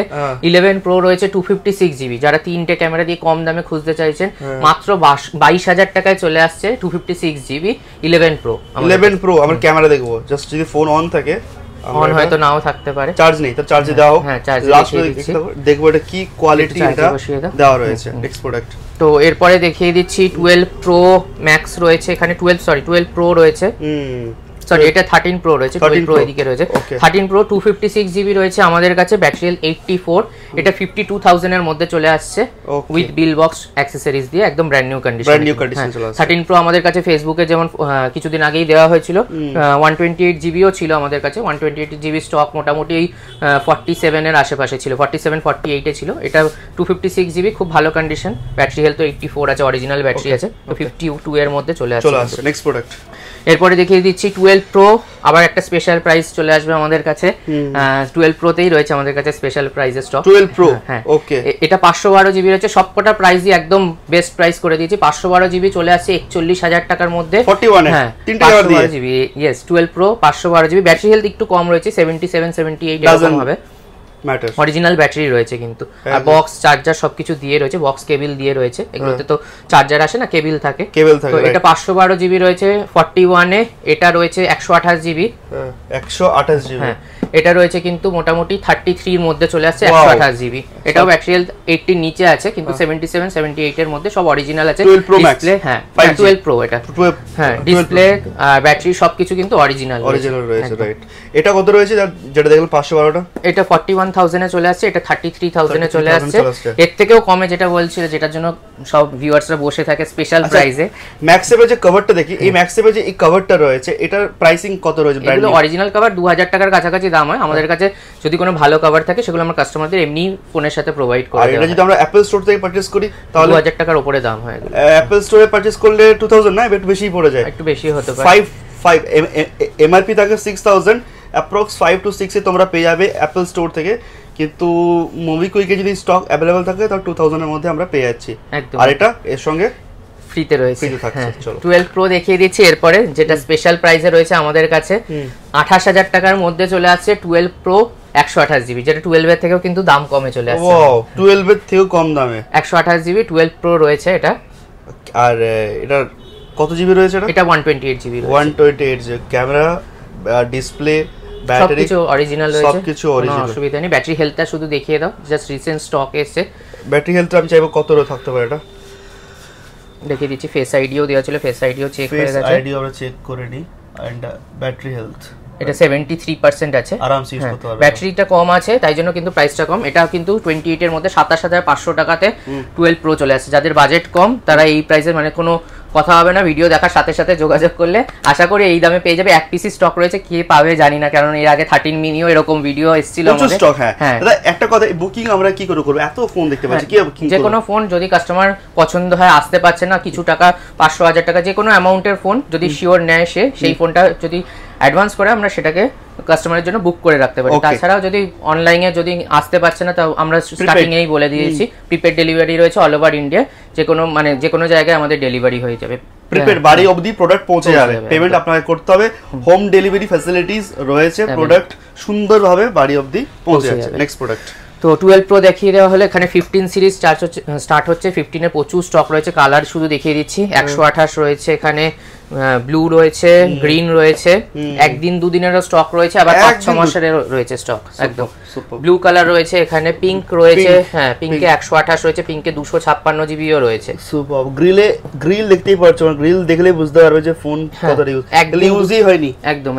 11 প্রো রয়েছে 256 জিবি। যারা তিনটে ক্যামেরা দিয়ে কম দামে খুঁজতে চাইছেন, মাত্র 22,000 টাকায় চলে আসছে 256 জিবি 11 প্রো। 11 প্রো আমার ক্যামেরা দেখবো, জাস্ট যদি ফোন অন থাকে, অন হয়তো নাও থাকতে পারে, চার্জ নেই তো চার্জে দাও। হ্যাঁ, চার্জ দেখবো এটা কি কোয়ালিটি এটা দেওয়া রয়েছে। Next product. তো এরপরে দেখিয়ে দিচ্ছি 12 প্রো ম্যাক্স রয়েছে এখানে, 12 প্রো রয়েছে, সরি এটা 13 প্রো রয়েছে, 12 প্রো এদিকে রয়েছে। 13 প্রো 256 জিবি রয়েছে আমাদের কাছে, ব্যাটারি হেলথ 84। এটা 52,000 এর মধ্যে চলে আসছে উইথ বিল বক্স অ্যাকসেসরিজ দিয়ে, একদম ব্র্যান্ড নিউ কন্ডিশন চলে আসছে। 13 প্রো আমাদের কাছে ফেসবুকে যেমন কিছুদিন আগেই দেওয়া হয়েছিল, 128 জিবিও ছিল আমাদের কাছে। 128 জিবি স্টক মোটামুটি 47 এর আশেপাশে ছিল, 47 48 এ ছিল। এটা 256 জিবি, খুব ভালো কন্ডিশন, ব্যাটারি হেলথ 84 আছে, অরিজিনাল ব্যাটারি আছে। তো 52 এর মধ্যে চলে আসছে। Next product. এরপরে দেখিয়ে দিচ্ছি 12 প্রো, আবার একটা স্পেশাল প্রাইস চলে আসবে আমাদের কাছে। 12 প্রোতেই রয়েছে আমাদের কাছে স্পেশাল প্রাইসের স্টক। 12 প্রো, ওকে। এটা 512 জিবি রয়েছে, সবকটা প্রাইসই একদম বেস্ট প্রাইস করে দিয়েছি। 512 জিবি চলে আসছে 41,000 টাকার মধ্যে, 41 এ। হ্যাঁ, 512 GB, yes 12 pro 512 GB. Battery health একটু কম রয়েছে, 77 78 এরকম হবে। অরিজিনাল ব্যাটারি রয়েছে কিন্তু, আর বক্স চার্জার সবকিছু দিয়ে রয়েছে, বক্স কেবল দিয়ে রয়েছে। এগুলোতে তো চার্জার আসে না, কেবল থাকে। তো এটা 512 জিবি রয়েছে 41 এ। এটা রয়েছে 128 জিবি, 128 জিবি। হ্যাঁ, এটা রয়েছে কিন্তু মোটামুটি 33 এর মধ্যে চলে আসছে 128 জিবি। এটাও ব্যাটারি হেলথ 80 এর নিচে আছে, কিন্তু 77 78 এর মধ্যে সব অরিজিনাল আছে। 12 প্রো ম্যাক্স, হ্যাঁ 12 প্রো এটা, হ্যাঁ ডিসপ্লে ব্যাটারি সবকিছু কিন্তু অরিজিনাল রয়েছে, রাইট। এটা কত রয়েছে যেটা দেখলাম 512 টা? এটা 41,000 এ চলে আসছে, এটা 33,000 এ চলে আসছে। এর থেকেও কমে যেটা বলছিল, যেটার জন্য সব ভিউয়ার্সরা বসে থাকে স্পেশাল প্রাইসে। ম্যাক্সেপের যে কভারটা দেখি, এই ম্যাক্সেপের যে এই কভারটা রয়েছে, এটার প্রাইসিং কত রয়েছে? এগুলো অরিজিনাল কভার 2000 টাকার কাছাকাছি দাম দাম হয় আমাদের কাছে যদি কোনো ভালো কভার থাকে সেগুলো আমরা কাস্টমারদের এমনি ফোনের সাথে প্রোভাইড করি। আর এটা যদি আমরা অ্যাপল স্টোর থেকে পারচেজ করি তাহলে 2000 টাকার উপরে দাম হয়। অ্যাপল স্টোরে পারচেজ করলে 2000 না, একটু বেশি পড়ে যায়, একটু বেশি হতে পারে। 5 এমআরপি থাকে 6000, অ্যাপ্রক্স 5 to 6 এ তোমরা পেয়ে যাবে অ্যাপল স্টোর থেকে, কিন্তু মোবিকুইকে যদি স্টক অ্যাভেলেবল থাকে তাহলে 2000 এর মধ্যে আমরা পেয়ে যাচ্ছি। আর এটা এর সঙ্গে ফ্রিতে রয়েছে। হ্যাঁ, 12 প্রো দেখিয়ে দিচ্ছি এরপরে, যেটা স্পেশাল প্রাইসে রয়েছে আমাদের কাছে 28000 টাকার মধ্যে চলে আসছে 12 প্রো 128 জিবি, যেটা 12 এর থেকেও কিন্তু দাম কমে চলে আসছে। ওয়াও, 12 এর থেকেও কম দামে 128 জিবি 12 প্রো রয়েছে এটা। আর এটা কত জিবি রয়েছে? এটা 128 জিবি রয়েছে। 128 জিবি ক্যামেরা, ডিসপ্লে, ব্যাটারি সবকিছু অরিজিনাল রয়েছে, সবকিছু অরিজিনাল, কোনো অসুবিধা নেই। ব্যাটারি হেলথটা শুধু দেখিয়ে দাও, জাস্ট রিসেন্ট স্টক এসেছে। ব্যাটারি হেলথ আমি চাইবো কত রো থাকতে পারে এটা দেখিয়ে দিচ্ছি। ফেস আইডিও দেওয়া ছিল, ফেস আইডিও চেক হয়ে গেছে, ফেস আইডিও আমরা চেক করে নিই। এন্ড ব্যাটারি হেলথ এটা 73% আছে, আরামসে ইউজ করতে পারবে। ব্যাটারিটা কম আছে তাই জন্য কিন্তু প্রাইসটা কম। এটা কিন্তু 28 এর মধ্যে 27500 টাকাতে 12 প্রো চলে আসছে। যাদের বাজেট কম তারা এই প্রাইসের মানে কোনো কথা হবে না, ভিডিও দেখার সাথে সাথে যোগাযোগ করলে আশা করি এই দামে পেয়ে যাবে। এক পিসি স্টক রয়েছে, কে পাবে জানি না, কারণ এর আগে 13 মিনিও এরকম ভিডিও এসেছিল আমাদের স্টক। হ্যাঁ দাদা একটা কথা, বুকিং আমরা কি করে করব? এত ফোন দেখতে পাচ্ছি, কি বুকিং? যে কোনো ফোন যদি কাস্টমার পছন্দ হয়, আসতে পারছে না, কিছু টাকা 500-1000 টাকা যে কোনো অ্যামাউন্টের ফোন যদি শিওর নেয় সে, সেই ফোনটা যদি অ্যাডভান্স করে আমরা সেটাকে কাস্টমারের জন্য বুক করে রাখতে পারি। তাছাড়াও যদি অনলাইনে যদি আসতে পারছে না তাও আমরা স্টার্টিং এই বলে দিয়েছি প্রিপেড ডেলিভারি রয়েছে অল ওভার ইন্ডিয়া, যে কোনো মানে যে কোনো জায়গায় আমাদের ডেলিভারি হয়ে যাবে। প্রিপেড বাড়ি অবধি প্রোডাক্ট পৌঁছে যাবে, পেমেন্ট আপনাকে করতে হবে। হোম ডেলিভারি ফ্যাসিলিটিস রয়েছে, প্রোডাক্ট সুন্দরভাবে বাড়ি অবধি পৌঁছে যাচ্ছে। নেক্সট প্রোডাক্ট তো 12 প্রো দেখিয়ে দেওয়া হলো। এখানে 15 সিরিজ স্টার্ট হচ্ছে, 15 এর প্রচুর স্টক রয়েছে। কালার শুধু দেখিয়ে দিচ্ছি, 128 রয়েছে, এখানে ব্লু রয়েছে, গ্রিন রয়েছে, একদিন দুদিনেরও স্টক রয়েছে, আবার 5-6 মাসের রয়েছে স্টক। একদম ব্লু কালার রয়েছে, এখানে পিঙ্ক রয়েছে, হ্যাঁ পিঙ্কে 128 রয়েছে, পিঙ্কে 256 জিবিও রয়েছে। সুপার। গ্রিল দেখতেই পাচ্ছ, গ্রিল দেখলেই বুঝতে পারবে যে ফোন কতটা ইউজই হয়নি। একদম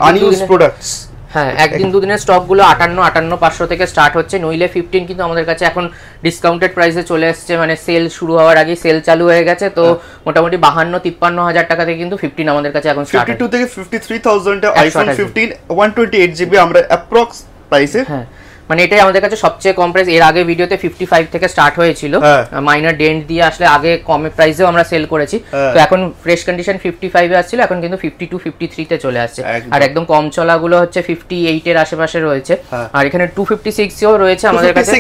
আনইউজ প্রোডাক্টস। হ্যাঁ, একদিন দুদিনের স্টকগুলো 58-500 থেকে স্টার্ট হচ্ছে, নইলে 15 কিন্তু আমাদের কাছে এখন ডিসকাউন্টেড প্রাইসে চলে আসছে, মানে সেল শুরু হওয়ার আগে সেল চালু হয়ে গেছে। তো মোটামুটি 52-53 হাজার টাকা থেকে কিন্তু 15 আমাদের কাছে এখন স্টার্ট। 52 থেকে 53,000 এ আইফোন 15 128 জিবি আমরা অ্যাপ্রক্স প্রাইসে। হ্যাঁ, মানে এটাই আমাদের কাছে সবচেয়ে কম প্রাইস। এর আগে ভিডিওতে 55 থেকে স্টার্ট হয়েছিল, মাইনার ডেন্ট দিয়ে আসলে আগে কমে প্রাইসেও আমরা সেল করেছি। তো এখন ফ্রেশ কন্ডিশন 55 এ আসছিল, এখন কিন্তু 52-53 তে চলে আসছে। আর একদম কম চলাগুলো হচ্ছে 58 এর আশেপাশে রয়েছে। আর এখানে 256 এও রয়েছে আমাদের কাছে,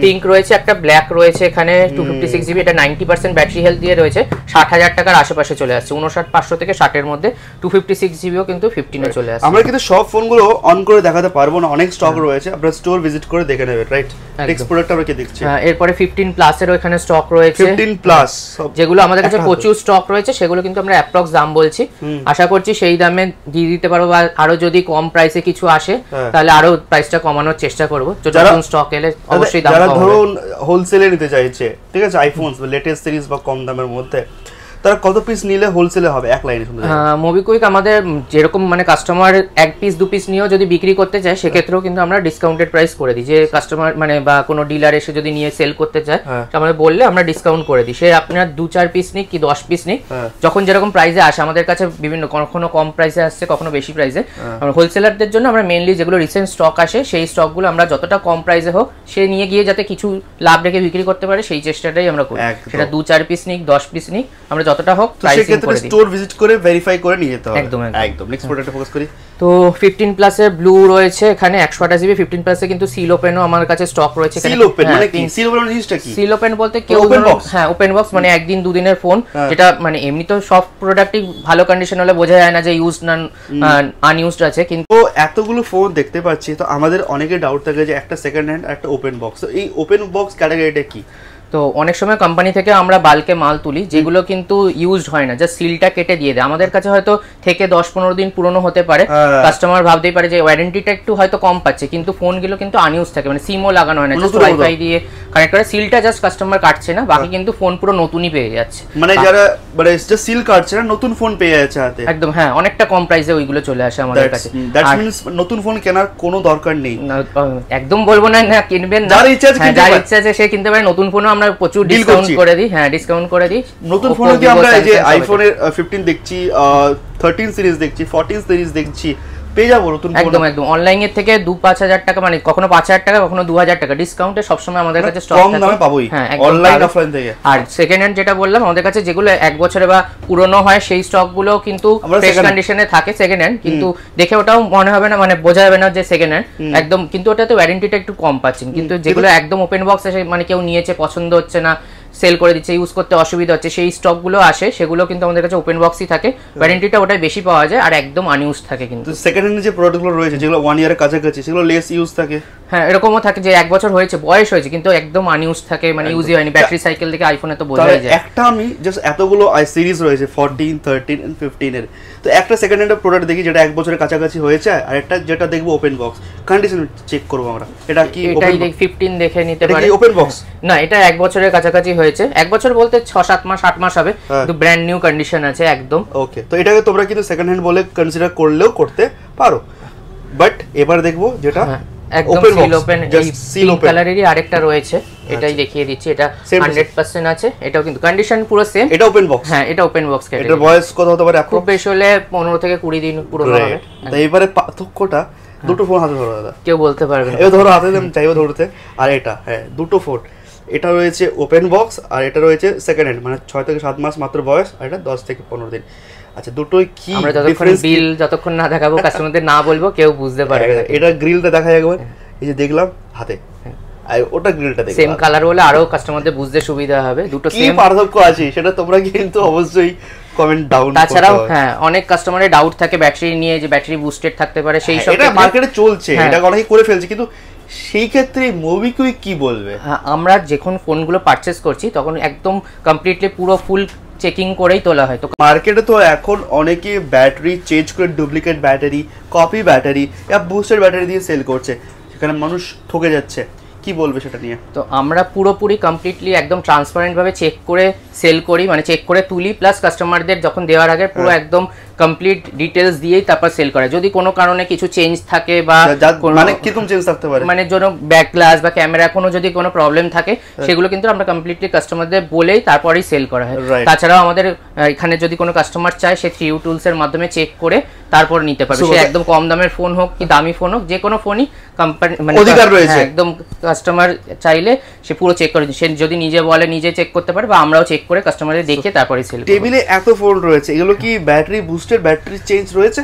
পিঙ্ক রয়েছে, একটা ব্ল্যাক রয়েছে এখানে 256 জিবি। এটা 90% ব্যাটারি হেলথ দিয়ে রয়েছে, 60,000 টাকার আশেপাশে চলে আসছে, 59,500 থেকে 60 এর মধ্যে 256 জিবিও কিন্তু 15 এ চলে আসছে। আমরা কিন্তু সব ফোনগুলো অন করে দেখাতে পারবো না, অনেক স্টক রয়েছে, আপনারা স্টোর ভিজিট করে দেখে নেবেন, রাইট? নেক্সট প্রোডাক্ট আমরা কি দেখছি? এরপরে 15 প্লাস এর এখানে স্টক রয়েছে, 15 প্লাস যেগুলো আমাদের কাছে প্রচুর স্টক রয়েছে, সেগুলো কিন্তু আমরা অ্যাপ্রক্স দাম বলছি, আশা করছি সেই দামে দিয়ে দিতে পারবো। বা আরো যদি কম প্রাইসে কিছু আসে তাহলে আরো প্রাইসটা কমানোর চেষ্টা করবো। নতুন স্টক এলে অবশ্যই দাম কমাবো। ধরুন হোলসেলে নিতে চাইছে, ঠিক আছে, আইফোনস লেটেস্ট সিরিজ বা কম দামের মধ্যে, তারা কত পিস নিলে হোলসেলে হবে? এক লাইনে শুনতে চাই। মোবিকুইক আমাদের যেরকম মানে কাস্টমার 1 পিস 2 পিস নিয়েও যদি বিক্রি করতে চায় সেক্ষেত্রেও কিন্তু আমরা ডিসকাউন্টেড প্রাইস করে দিই। যে কাস্টমার মানে বা কোনো ডিলার এসে যদি নিয়ে সেল করতে চায় আমাদের বললে আমরা ডিসকাউন্ট করে দিই। সে আপনার 2-4 পিস নিক কি 10 পিস নিক, যখন যেরকম প্রাইসে আসে আমাদের কাছে, বিভিন্ন কখনো কম প্রাইসে আসছে, কখনো বেশি প্রাইসে। আমরা হোলসেলারদের জন্য আমরা মেইনলি যেগুলো রিসেন্ট স্টক আসে সেই স্টকগুলো আমরা যতটা কম প্রাইসে হোক সে নিয়ে গিয়ে যাতে কিছু লাভ রেখে বিক্রি করতে পারে সেই চেষ্টাটাই আমরা করি। সেটা 2-4 পিস নিক 10 পিস নিক, আমরা যতটা হোক প্রাইস স্টোর ভিজিট করে ভেরিফাই করে নিয়ে যেতে হবে। একদম। নেক্সট প্রোডাক্টে ফোকাস করি। তো 15 প্লাস এর ব্লু রয়েছে এখানে 128 জিবি। 15 প্লাস এ কিন্তু সিল ওপেনও আমার কাছে স্টক রয়েছে। সিল ওপেন মানে কি? সিল ওপেন জিনিসটা কি? সিল ওপেন বলতে কেউ হ্যাঁ ওপেন বক্স মানে একদিন দুদিনের ফোন, যেটা মানে এমনি তো সব প্রোডাক্টই ভালো কন্ডিশন হলে বোঝা যায় না যে ইউজড না আনইউজড আছে। কিন্তু এতগুলো ফোন দেখতে পাচ্ছি, তো আমাদের অনেকে ডাউট থাকে যে একটা সেকেন্ড হ্যান্ড আর একটা ওপেন বক্স, তো এই ওপেন বক্স ক্যাটাগরিটা কি? তো অনেক সময় কোম্পানি থেকে আমরা বাল্কে মাল তুলি যেগুলো কিন্তু ইউজড হয় না, জাস্ট সিলটা কেটে দিয়ে দেয়। আমাদের কাছে হয়তো থেকে 10-15 দিন পুরনো হতে পারে, কাস্টমার ভাবতেই পারে যে ওয়ারেন্টিটা একটু হয়তো কম পাচ্ছে, কিন্তু ফোনগুলো কিন্তু আনইউজ থাকে, মানে সিমও লাগানো হয় না, জাস্ট ওয়াইফাই দিয়ে কানেক্ট করে সিলটা জাস্ট কাস্টমার কাটছে না, বাকি কিন্তু ফোন পুরো নতুনই পেয়ে যাচ্ছে। মানে যারা মানে জাস্ট সিল কাটছে না, নতুন ফোন পেয়ে যাচ্ছে হাতে। একদম হ্যাঁ, অনেকটা কম প্রাইসে ওইগুলো চলে আসে আমাদের কাছে। দ্যাট মিন্স নতুন ফোন কেনার কোনো দরকার নেই। একদম বলবো না না কিনবেন না, যার ইচ্ছা আছে সে কিনতে পারে। নতুন ফোনও আমরা প্রচুর ডিসকাউন্ট করে দিই। হ্যাঁ, ডিসকাউন্ট করে দিই। নতুন ফোনে কি আমরা এই যে আইফোনের 15 দেখছি, 13 সিরিজ দেখছি, 14 সিরিজ দেখছি, পেয়ে যাবো নতুন একদম একদম অনলাইন এর থেকে 2-5 টাকা মানে কখনো 5,000 টাকা কখনো 2,000 টাকা ডিসকাউন্টে সবসময় আমাদের কাছে স্টক থাকে কম দামে পাবোই অনলাইন অফলাইন থেকে। আর সেকেন্ড হ্যান্ড যেটা বললাম আমাদের কাছে যেগুলো 1 বছরে বা পুরনো হয় সেই স্টক গুলো কিন্তু ফ্রেশ কন্ডিশনে থাকে সেকেন্ড হ্যান্ড, কিন্তু দেখে ওটাও মনে হবে না মানে বোঝা যাবে না যে সেকেন্ড হ্যান্ড একদম, কিন্তু ওটাতে ওয়ারেন্টিটা একটু কম পাচ্ছেন। কিন্তু যেগুলো একদম ওপেন বক্স এসে মানে কেউ নিয়েছে পছন্দ হচ্ছে না সেল করে দিচ্ছে ইউজ করতে অসুবিধা হচ্ছে সেই স্টক গুলো আসে সেগুলো কিন্তু আমাদের কাছে ওপেন বক্সই থাকে, ওয়ারেন্টিটা ওটাই বেশি পাওয়া যায় আর একদম আনইউজ থাকে। কিন্তু সেকেন্ড হ্যান্ড যে প্রোডাক্টগুলো রয়েছে যেগুলো 1 ইয়ারের কাছাকাছি সেগুলো লেস ইউজ থাকে। হ্যাঁ এরকমও থাকে যে 1 বছর হয়েছে বয়স হয়েছে কিন্তু একদম আনইউজ থাকে মানে ইউজই হয়নি, ব্যাটারি সাইকেল থেকে আইফোনে তো বোঝাই যায়। একটা আমি জাস্ট এতগুলো সিরিজ রয়েছে 14, 13 এন্ড 15 এর, তো একটা সেকেন্ড হ্যান্ড প্রোডাক্ট দেখি যেটা 1 বছরের কাছাকাছি হয়েছে আর একটা যেটা দেখবো ওপেন বক্স কন্ডিশন চেক করব আমরা এটা কি এটাই 15 দেখে নিতে পারে। এটা কি ওপেন বক্স? না এটা 1 বছরের কাছাকাছি হয়েছে, 1 বছর বলতে 6-7 মাস 8 মাস হবে, কিন্তু ব্র্যান্ড নিউ কন্ডিশন আছে একদম। ওকে, তো এটাকে তোমরা কিন্তু সেকেন্ড হ্যান্ড বলে কনসিডার করলেও করতে পারো, বাট এবার দেখবো যেটা একদম সিল ওপেন সিল কালারেরই আরেকটা রয়েছে এটাই দেখিয়ে দিচ্ছি, এটা 100% আছে, এটাও কিন্তু কন্ডিশন পুরো সেম। এটা ওপেন বক্স? হ্যাঁ এটা ওপেন বক্স ক্যাটাগরি। এটার বয়স কত হতে পারে? খুব বেশি হলে 15 থেকে 20 দিন পুরনো হবে। তো এবারে পার্থক্যটা দুটো ফোন হাতে ধরো দাদা, কেউ বলতে পারবে না, এও ধরো হাতে চাইবো ধরতে, আর এটা হ্যাঁ দুটো ফোন, এটা রয়েছে ওপেন বক্স আর এটা রয়েছে সেকেন্ড হ্যান্ড মানে 6 থেকে 7 মাস মাত্র বয়স আর এটা 10 থেকে 15 দিন। আচ্ছা দুটোই কি আমরা যতক্ষণ না দেখাবো কাস্টমারদের না বলবো কেউ বুঝতে পারবে না। এটা গ্রিলটা দেখা একবার, এই যে দেখলাম হাতে, আর ওটা গ্রিলটা দেখলাম সেম কালার হলে আরো কাস্টমারদের বুঝতে সুবিধা হবে দুটো কি সেম পার্থক্য আছে সেটা তোমরা কিন্তু অবশ্যই কমেন্ট ডাউন। তাছাড়াও হ্যাঁ অনেক কাস্টমারের ডাউট থাকে ব্যাটারি নিয়ে যে ব্যাটারি বুস্টেড থাকতে পারে সেই সব, এটা মার্কেটে চলছে, এটা অনেকেই করে ফেলছে, কিন্তু সেই ক্ষেত্রে মোবিকুইক কি বলবে? আমরা যখন ফোনগুলো পারচেজ করছি তখন একদম কমপ্লিটলি পুরো ফুল চেকিং করেই তোলা হয়। তো মার্কেটে তো এখন অনেকে ব্যাটারি চেঞ্জ করে ডুপ্লিকেট ব্যাটারি, কপি ব্যাটারি বা বুস্টেড ব্যাটারি দিয়ে সেল করছে, সেখানে মানুষ ঠকে যাচ্ছে, কি বলবে সেটা নিয়ে? তো আমরা পুরোপুরি কমপ্লিটলি একদম ট্রান্সপারেন্ট ভাবে চেক করে সেল করি, মানে চেক করে তুলি, প্লাস কাস্টমারদের যখন দেওয়ার আগে পুরো একদম কমপ্লিট ডিটেইলস দিয়েই তারপর সেল করে। যদি কোনো কারণে কিছু চেঞ্জ থাকে বা মানে কিরকম চেঞ্জ থাকতে পারে, মানে জন্য ব্যাক গ্লাস বা ক্যামেরা কোনো যদি কোনো প্রবলেম থাকে সেগুলো কিন্তু আমরা কমপ্লিটলি কাস্টমারদের বলেই তারপরেই সেল করা হয়। তাছাড়াও আমাদের এখানে যদি কোনো কাস্টমার চায় সে 3U টুলস এর মাধ্যমে চেক করে তারপর নিতে পারবে, সে একদম কম দামের ফোন হোক কি দামি ফোন হোক যে কোনো ফোনই কোম্পানি মানে অধিকার রয়েছে, একদম কাস্টমার চাইলে সে পুরো চেক করে, সে যদি নিজে বলে নিজে চেক করতে পারে বা আমরাও চেক করে কাস্টমারদের দেখে তারপরে সেল করব। টেবিলে এত ফোন রয়েছে, এগুলো কি ব্যাটারি বুস্টেড ব্যাটারি চেঞ্জ রয়েছে?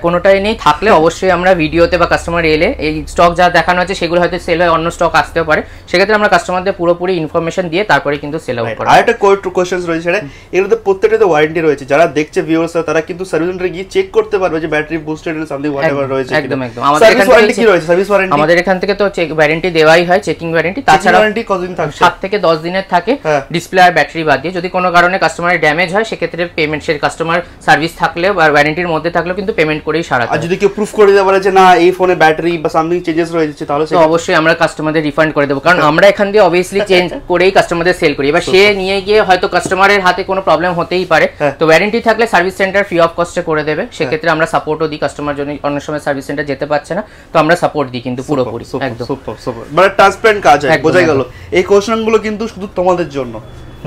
কোনোটাই নেই, থাকলে অবশ্যই আমরা ভিডিওতে বা কাস্টমার এলে এই স্টক যা দেখানো আছে সেগুলো হয়তো সেল হয়, অন্য স্টক আসতেও পারে, সেক্ষেত্রে আমরা কাস্টমারদের পুরোপুরি ইনফরমেশন দিয়ে তারপরে কিন্তু সেল আউট করি। আর একটা কোশ্চেন রয়েছে সেটা, এগুলোতে প্রত্যেকটাতে ওয়ারেন্টি রয়েছে, যারা দেখছে ভিউয়ার্সরা তারা কিন্তু সার্ভিস সেন্টারে গিয়ে চেক করতে পারবে যে battery boosted and something whatever রয়েছে। একদম একদম সার্ভিস ওয়ারেন্টি কি রয়েছে? সার্ভিস ওয়ারেন্টি আমাদের এখান থেকে তো চেক ওয়ারেন্টি দেওয়াই হয়, চেকিং ওয়ারেন্টি। তাছাড়া ওয়ারেন্টি কতদিন থাকে? 7 থেকে 10 দিনের থাকে, ডিসপ্লে আর ব্যাটারি বাদ দিয়ে। যদি কোনো কারণে কাস্টমারের ড্যামেজ হয় সেক্ষেত্রে পেমেন্ট সে কাস্টমার সার্ভিস থাকলেও আর ওয়ারেন্টির মধ্যে থাকলেও কিন্তু পেমেন্ট করেই সারাতে। আর যদি কেউ প্রুফ করে দিতে পারে যে না এই ফোনে ব্যাটারি বা সামথিং চেঞ্জেস রয়েছে তাহলে তো অবশ্যই আমরা কাস্টমারদের রিফান্ড করে দেবো, কারণ আমরা এখান দিয়ে অবভিয়াসলি চেঞ্জ করেই কাস্টমারদের সেল করি। এবার সে নিয়ে গিয়ে হয়তো কাস্টমারের হাতে কোনো প্রবলেম হতেই পারে, তো ওয়ারেন্টি থাকলে সার্ভিস সেন্টার ফ্রি অফ কস্টে করে দেবে, সেক্ষেত্রে আমরা সাপোর্টও দিই। কাস্টমার জন্য অনেক সময় সার্ভিস সেন্টার যেতে পারছে না, তো আমরা সাপোর্ট দিই কিন্তু পুরোপুরি একদম সুপার, মানে ট্রান্সপারেন্ট কাজ হয়, বোঝাই গেল। এই কোশ্চেনগুলো কিন্তু শুধু তোমাদের জন্য।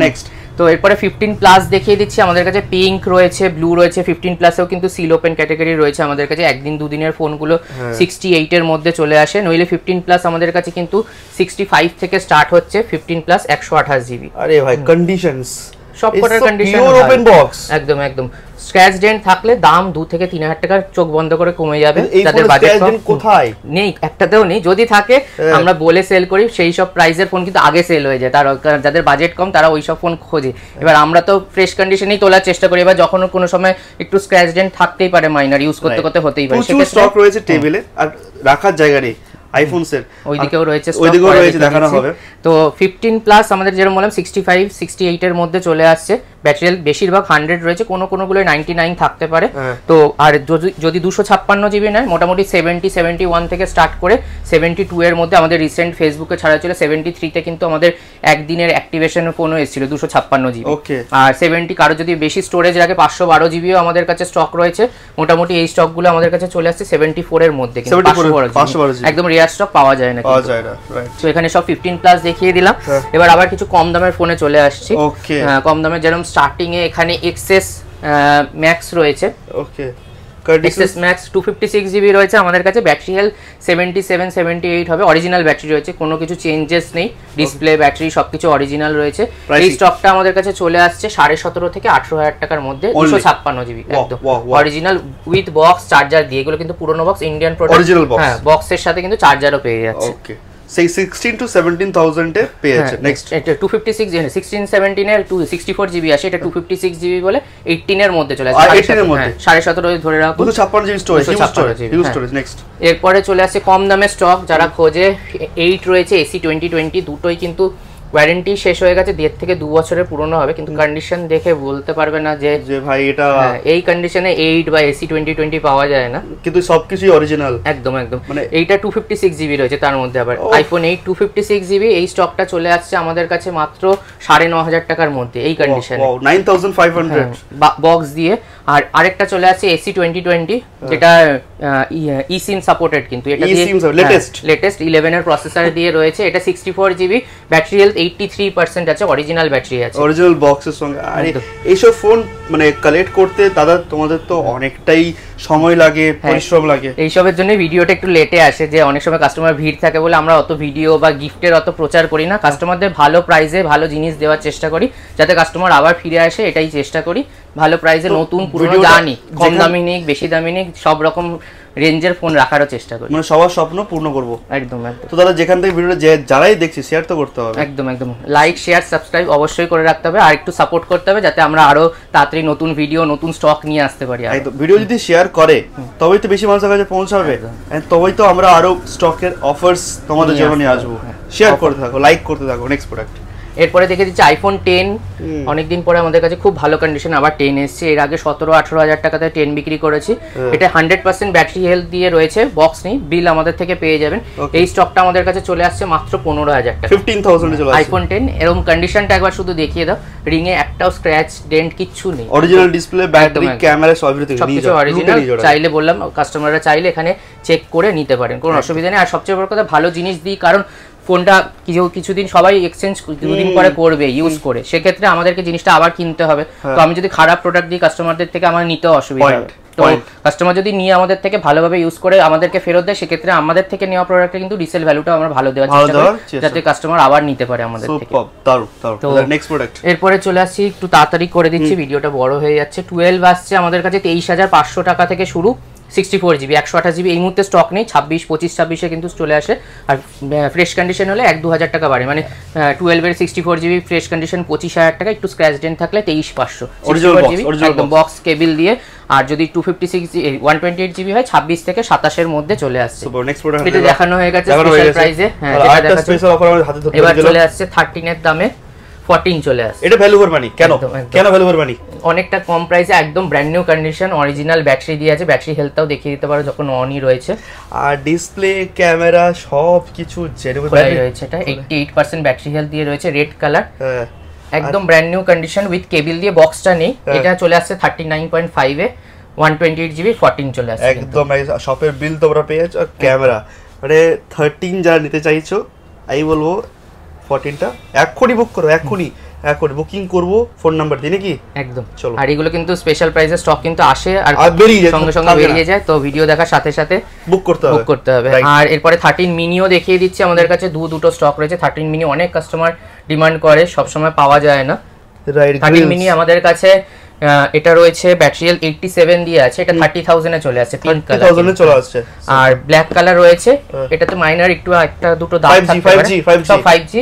নেক্সট তো এরপরে 15 প্লাস দেখিয়ে দিচ্ছি, আমাদের কাছে পিঙ্ক রয়েছে, ব্লু রয়েছে, 15 প্লাসেও কিন্তু সিল ওপেন ক্যাটাগরি রয়েছে আমাদের কাছে। একদিন দুদিনের ফোনগুলো 68 এর মধ্যে চলে আসে, নইলে 15 প্লাস আমাদের কাছে কিন্তু 65 থেকে স্টার্ট হচ্ছে, 15 প্লাস 128 জিবি। আরে ভাই কন্ডিশনস সব কটার কন্ডিশন ওপেন বক্স একদম একদম। স্ক্র্যাচ ডেন্ট থাকলে দাম 2 থেকে 3000 টাকা চোখ বন্ধ করে কমে যাবে। যাদের বাজেট কোথায় নেই, একটাতেও নেই, যদি থাকে আমরা বলে সেল করি, সেই সব প্রাইসের ফোন কিন্তু আগে সেল হয়ে যায়। তার যাদের বাজেট কম তারা ওই সব ফোন খোঁজে। এবার আমরা তো ফ্রেশ কন্ডিশনেই তোলার চেষ্টা করি, এবার যখন কোনো সময় একটু স্ক্র্যাচ ডেন্ট থাকতেই পারে, মাইনার ইউজ করতে করতে হতেই পারে, সেক্ষেত্রে স্টক রয়েছে টেবিলে আর রাখার জায়গা নেই। আইফোনস এর ওইদিকেও রয়েছে, ওইদিকেও রয়েছে, দেখানো হবে। তো 15 প্লাস আমাদের যেরকম বললাম 65 68 এর মধ্যে চলে আসছে। ব্যাটারি বেশিরভাগ 100 রয়েছে, কোনোগুলো 99 থাকতে পারে। তো আর যদি 256 জিবি নেয় মোটামুটি 71 থেকে স্টার্ট করে 72 এর মধ্যে। আমাদের রিসেন্ট ফেসবুকে ছাড়া ছিল 73 তে, কিন্তু আমাদের একদিনের অ্যাক্টিভেশন ফোনও এসেছিল 256 জিবি। আর 70 কারো যদি বেশি স্টোরেজ রাখে 512 জিবিও আমাদের কাছে স্টক রয়েছে। মোটামুটি এই স্টকগুলো আমাদের কাছে চলে আসছে 74 এর মধ্যে, কিন্তু 512 জিবি একদম রিয়ার স্টক পাওয়া যায় না। তো এখানে সব 15 প্লাস দেখিয়ে দিলাম। এবার আবার কিছু কম দামের ফোনে চলে আসছি। কম দামের যেরকম স্টার্টিং এ এখানে এক্সএস ম্যাক্স রয়েছে। ওকে, এক্সএস ম্যাক্স 256GB রয়েছে আমাদের কাছে, ব্যাটারি হেলথ 77-78 হবে, অরিজিনাল ব্যাটারি রয়েছে, কোনো কিছু চেঞ্জেস নেই, ডিসপ্লে ব্যাটারি সবকিছু অরিজিনাল রয়েছে। এই স্টকটা আমাদের কাছে চলে আসছে 17.5 থেকে 18,000 টাকার মধ্যে, 256GB একদম অরিজিনাল উইথ বক্স চার্জার দিয়ে। এগুলো কিন্তু পুরনো বক্স, ইন্ডিয়ান প্রোডাক্ট, হ্যাঁ বক্সের সাথে কিন্তু চার্জারও পেয়ে যাচ্ছে। ওকে, সেই 16 to 17,000 এ পেয়ে যাচ্ছে। নেক্সট এটা 256 16-17 এর 264GB আসে, এটা 256GB বলে 18 এর মধ্যে চলে আসে, 18 এর মধ্যে 17.5 ধরে রাখো, 256GB storage, huge storage. Next এরপরে চলে আসছে কম দামে স্টক, যারা খোঁজে 8 রয়েছে AC 2020, দুটোই কিন্তু ওয়ারেন্টি শেষ হয়ে গেছে, 1.5 থেকে 2 বছরের পুরনো হবে, কিন্তু কন্ডিশন দেখে বলতে পারবে না যে ভাই এটা এই কন্ডিশনে 8 বা AC 2020 পাওয়া যায় না, কিন্তু সবকিছুই অরিজিনাল একদম মানে এইটা 256GB রয়েছে, তার মধ্যে আবার আইফোন 8 256GB। এই স্টকটা চলে আসছে আমাদের কাছে মাত্র 9,500 টাকার মধ্যে এই কন্ডিশনে, 9,500 বক্স দিয়ে। আর আরেকটা চলে আসছে AC 2020, যেটা eSIM সাপোর্টেড, কিন্তু এটা দিয়ে লেটেস্ট 11 এর প্রসেসর দিয়ে রয়েছে, এটা 64GB, ব্যাটারি হেলথ 83% আছে, অরিজিনাল ব্যাটারি আছে, অরিজিনাল বক্সের সঙ্গে। আরে এইসব ফোন মানে কালেক্ট করতে দাদা তোমাদের তো অনেকটাই সময় লাগে, পরিশ্রম লাগে, এইসবের জন্য ভিডিওটা একটু লেটে আসে, যে অনেক সময় কাস্টমার ভিড় থাকে বলে আমরা অত ভিডিও বা গিফটের অত প্রচার করি না, কাস্টমারদের ভালো প্রাইসে ভালো জিনিস দেওয়ার চেষ্টা করি, যাতে কাস্টমার আবার ফিরে আসে, এটাই চেষ্টা করি। ভালো প্রাইসে নতুন পুরনো জানি, কম দামি নিক বেশি দামি নিক, সব রকম রেঞ্জের ফোন রাখারও চেষ্টা করি, মানে সবার স্বপ্ন পূর্ণ করব। একদম তো দাদা যেখান থেকে ভিডিওটা যারাই দেখছে শেয়ার তো করতে হবে, একদম লাইক শেয়ার সাবস্ক্রাইব অবশ্যই করে রাখতে হবে, আর একটু সাপোর্ট করতে হবে, যাতে আমরা আরো তাড়াতাড়ি নতুন ভিডিও নতুন স্টক নিয়ে আসতে পারি। একদম ভিডিও যদি শেয়ার করে তবেই তো বেশি মানুষের কাছে পৌঁছাবে, তবেই তো আমরা আরো স্টকের অফার্স তোমাদের জন্য নিয়ে আসবো। শেয়ার করতে থাকো, লাইক করতে থাকো। নেক্সট প্রোডাক্ট এরপরে দেখে দিচ্ছি আইফোন 10, অনেকদিন পরে আমাদের কাছে খুব ভালো কন্ডিশন আবার 10 এসছে, এর আগে 17-18 হাজার টাকাতে 10 বিক্রি করেছি। এটা 100% ব্যাটারি হেলথ দিয়ে রয়েছে, বক্স নেই, বিল আমাদের থেকে পেয়ে যাবেন। এই স্টকটা আমাদের কাছে চলে আসছে মাত্র 15,000 টাকা, 15,000 এ চলে আসছে আইফোন 10। এরকম কন্ডিশনটা একবার শুধু দেখিয়ে দাও, রিং এ একটাও স্ক্র্যাচ ডেন্ট কিচ্ছু নেই, অরিজিনাল ডিসপ্লে, ব্যাটারি, ক্যামেরা সবকিছু অরিজিনাল। চাইলে বললাম কাস্টমাররা চাইলে এখানে চেক করে নিতে পারেন, কোনো অসুবিধা নেই। আর সবচেয়ে বড় কথা ভালো জিনিস দিই, কারণ ফোনটা কিছুদিন সবাই এক্সচেঞ্জ দুদিন পরে করবে ইউজ করে, সেক্ষেত্রে আমাদেরকে জিনিসটা আবার কিনতে হবে। তো আমি যদি খারাপ প্রোডাক্ট দিই কাস্টমারদের থেকে আমার নিতেও অসুবিধা হবে, তো কাস্টমার যদি নিয়ে আমাদের থেকে ভালোভাবে ইউজ করে আমাদেরকে ফেরত দেয়, সেক্ষেত্রে আমাদের থেকে নেওয়া প্রোডাক্টে কিন্তু রিসেল ভ্যালুটা আমরা ভালো দেওয়ার চেষ্টা করি, যাতে কাস্টমার আবার নিতে পারে আমাদের থেকে। তো নেক্সট প্রোডাক্ট এরপরে চলে আসছি, একটু তাড়াতাড়ি করে দিচ্ছি, ভিডিওটা বড় হয়ে যাচ্ছে। 12 আসছে আমাদের কাছে 23,500 টাকা থেকে শুরু, 64GB 128GB এই মুহূর্তে স্টক নেই, 25-26-26 কিন্তু চলে আসে। আর ফ্রেশ কন্ডিশন হলে 1-2 টাকা বাড়ে, মানে 12 এর 64GB ফ্রেশ কন্ডিশন 25,000 টাকা, একটু স্ক্র্যাচ ডেন্ট থাকলে 23,500 একদম বক্স কেবিল দিয়ে। আর যদি 128GB হয় 26 থেকে 27 এর মধ্যে চলে আসছে। এটা দেখানো হয়ে গেছে স্পেশাল প্রাইসে, হ্যাঁ এটা স্পেশাল অফার আমাদের হাতে ধরে এবার চলে আসছে 13 এর দামে 14 চলে আসছে। এটা ভ্যালু ফর মানি, কেন ভ্যালু ফর মানি? অনেকটা কম প্রাইসে, একদম brand new condition, original battery দিয়ে আছে, ব্যাটারি হেলথটাও দেখিয়ে দিতে পারো যখন অনই রয়েছে, আর ডিসপ্লে ক্যামেরা সব কিছু জেনুইন রয়েছে। এটা 88% ব্যাটারি হেলথ দিয়ে রয়েছে, রেড কালার, একদম brand new condition with cable দিয়ে, বক্সটা নেই। এটা চলে আসছে 39.5 এ 128GB 14 চলে আসছে, একদম শপের বিল তোমরা পেয়েছো। আর ক্যামেরা মানে 13 যারা নিতে চাইছো, আমি বলবো 14টা এক্ষুনি বুক করো, এক্ষুনি বুকিং করবো ফোন নাম্বার দিয়ে নাকি একদম। চলো, আর এগুলো কিন্তু স্পেশাল প্রাইসে স্টক কিন্তু আসে আর সঙ্গে সঙ্গে বেরিয়ে যায়, তো ভিডিও দেখার সাথে সাথে বুক করতে হবে। আর এরপরে 13 মিনিও দেখিয়ে দিচ্ছি, আমাদের কাছে দুটো স্টক রয়েছে। 13 মিনি অনেক কাস্টমার ডিমান্ড করে, সব সময় পাওয়া যায় না। 13 মিনি আমাদের কাছে এটা রয়েছে ব্যাটারি হেলথ 87 দিয়ে আছে, এটা 30,000 এ চলে আসছে, পিঙ্ক কালার 30,000 এ চলে আসছে। আর ব্ল্যাক কালার রয়েছে, এটাতে মাইনার একটু একটা দুটো দাম থাকতে পারে, সব 5G।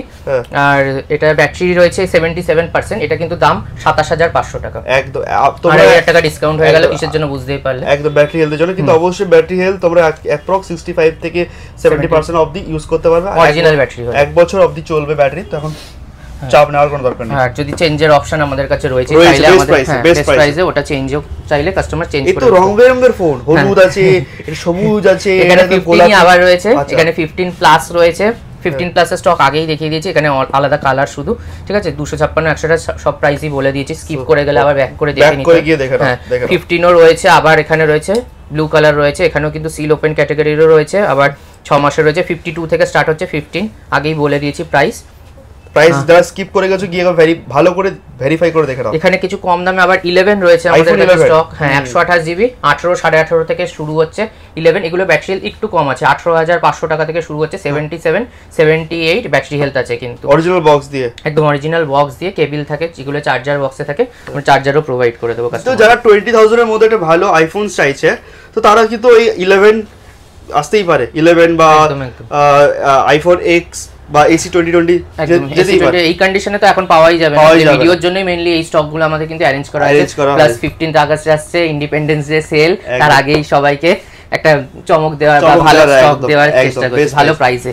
আর এটা ব্যাটারি রয়েছে 77%, এটা কিন্তু দাম 27,500 টাকা, একদম তোমরা 1000 টাকা ডিসকাউন্ট হয়ে গেল, কিসের জন্য বুঝতেই পারলে, একদম ব্যাটারি হেলথের জন্য। কিন্তু অবশ্যই ব্যাটারি হেলথ তোমরা অ্যাপ্রক্স 65 থেকে 70% অবধি ইউজ করতে পারবে, অরিজিনাল ব্যাটারি হয়, 1 বছর অবধি চলবে ব্যাটারি, তো এখন চাপ নেওয়ার কোনো দরকার নেই। আর যদি চেঞ্জের অপশন আমাদের কাছে রয়েছে, চাইলে আমাদের বেস্ট প্রাইসে ওটা চেঞ্জও চাইলে কাস্টমার চেঞ্জ করে। এই তো রং বেরঙের ফোন, হলুদ আছে, এটা সবুজ আছে, এখানে 15 আবার রয়েছে, এখানে 15 প্লাস রয়েছে। 15 প্লাস এর স্টক আগেই দেখিয়ে দিয়েছি, এখানে আলাদা কালার শুধু, ঠিক আছে। 256 100 সব প্রাইসই বলে দিয়েছি, স্কিপ করে গেলে আবার ব্যাক করে দেখে নিতে। 15 ও রয়েছে, আবার এখানে রয়েছে ব্লু কালার রয়েছে, এখানেও কিন্তু সিল ওপেন ক্যাটাগরিরও রয়েছে, আবার 6 মাসের রয়েছে। 52 থেকে স্টার্ট হচ্ছে, 15 আগেই বলে দিয়েছি প্রাইস। প্রাইস যারা স্কিপ করে গেছো গিয়ে ভালো করে ভেরিফাই করে দেখে নাও। এখানে কিছু কম দামে আবার 11 রয়েছে আমাদের কাছে স্টক। হ্যাঁ 128 জিবি 18 18.5 থেকে শুরু হচ্ছে 11। এগুলো ব্যাটারি হেলথ একটু কম আছে, 18,500 টাকা থেকে শুরু হচ্ছে, 77 78 ব্যাটারি হেলথ আছে কিন্তু অরিজিনাল বক্স দিয়ে, একদম অরিজিনাল বক্স দিয়ে, কেবল থাকে যেগুলো চার্জার বক্সে থাকে, আমরা চার্জারও প্রোভাইড করে দেবো তো যারা 20,000 এর মধ্যে একটা ভালো আইফোন চাইছে তো তারা কিন্তু ওই 11 আসতেই পারে, 11 বা আইফোন এক্স বা AC 2020 যেতেই পারে। এই কন্ডিশনে তো এখন পাওয়াই যাবে না, ভিডিওর জন্যই মেইনলি এই স্টকগুলো আমাদের কিন্তু অ্যারেঞ্জ করা হয়েছে। প্লাস 15 আগস্ট আসছে, ইন্ডিপেন্ডেন্স ডে সেল, তার আগেই সবাইকে একটা চমক দেওয়ার বা ভালো স্টক দেওয়ার চেষ্টা করছি ভালো প্রাইসে।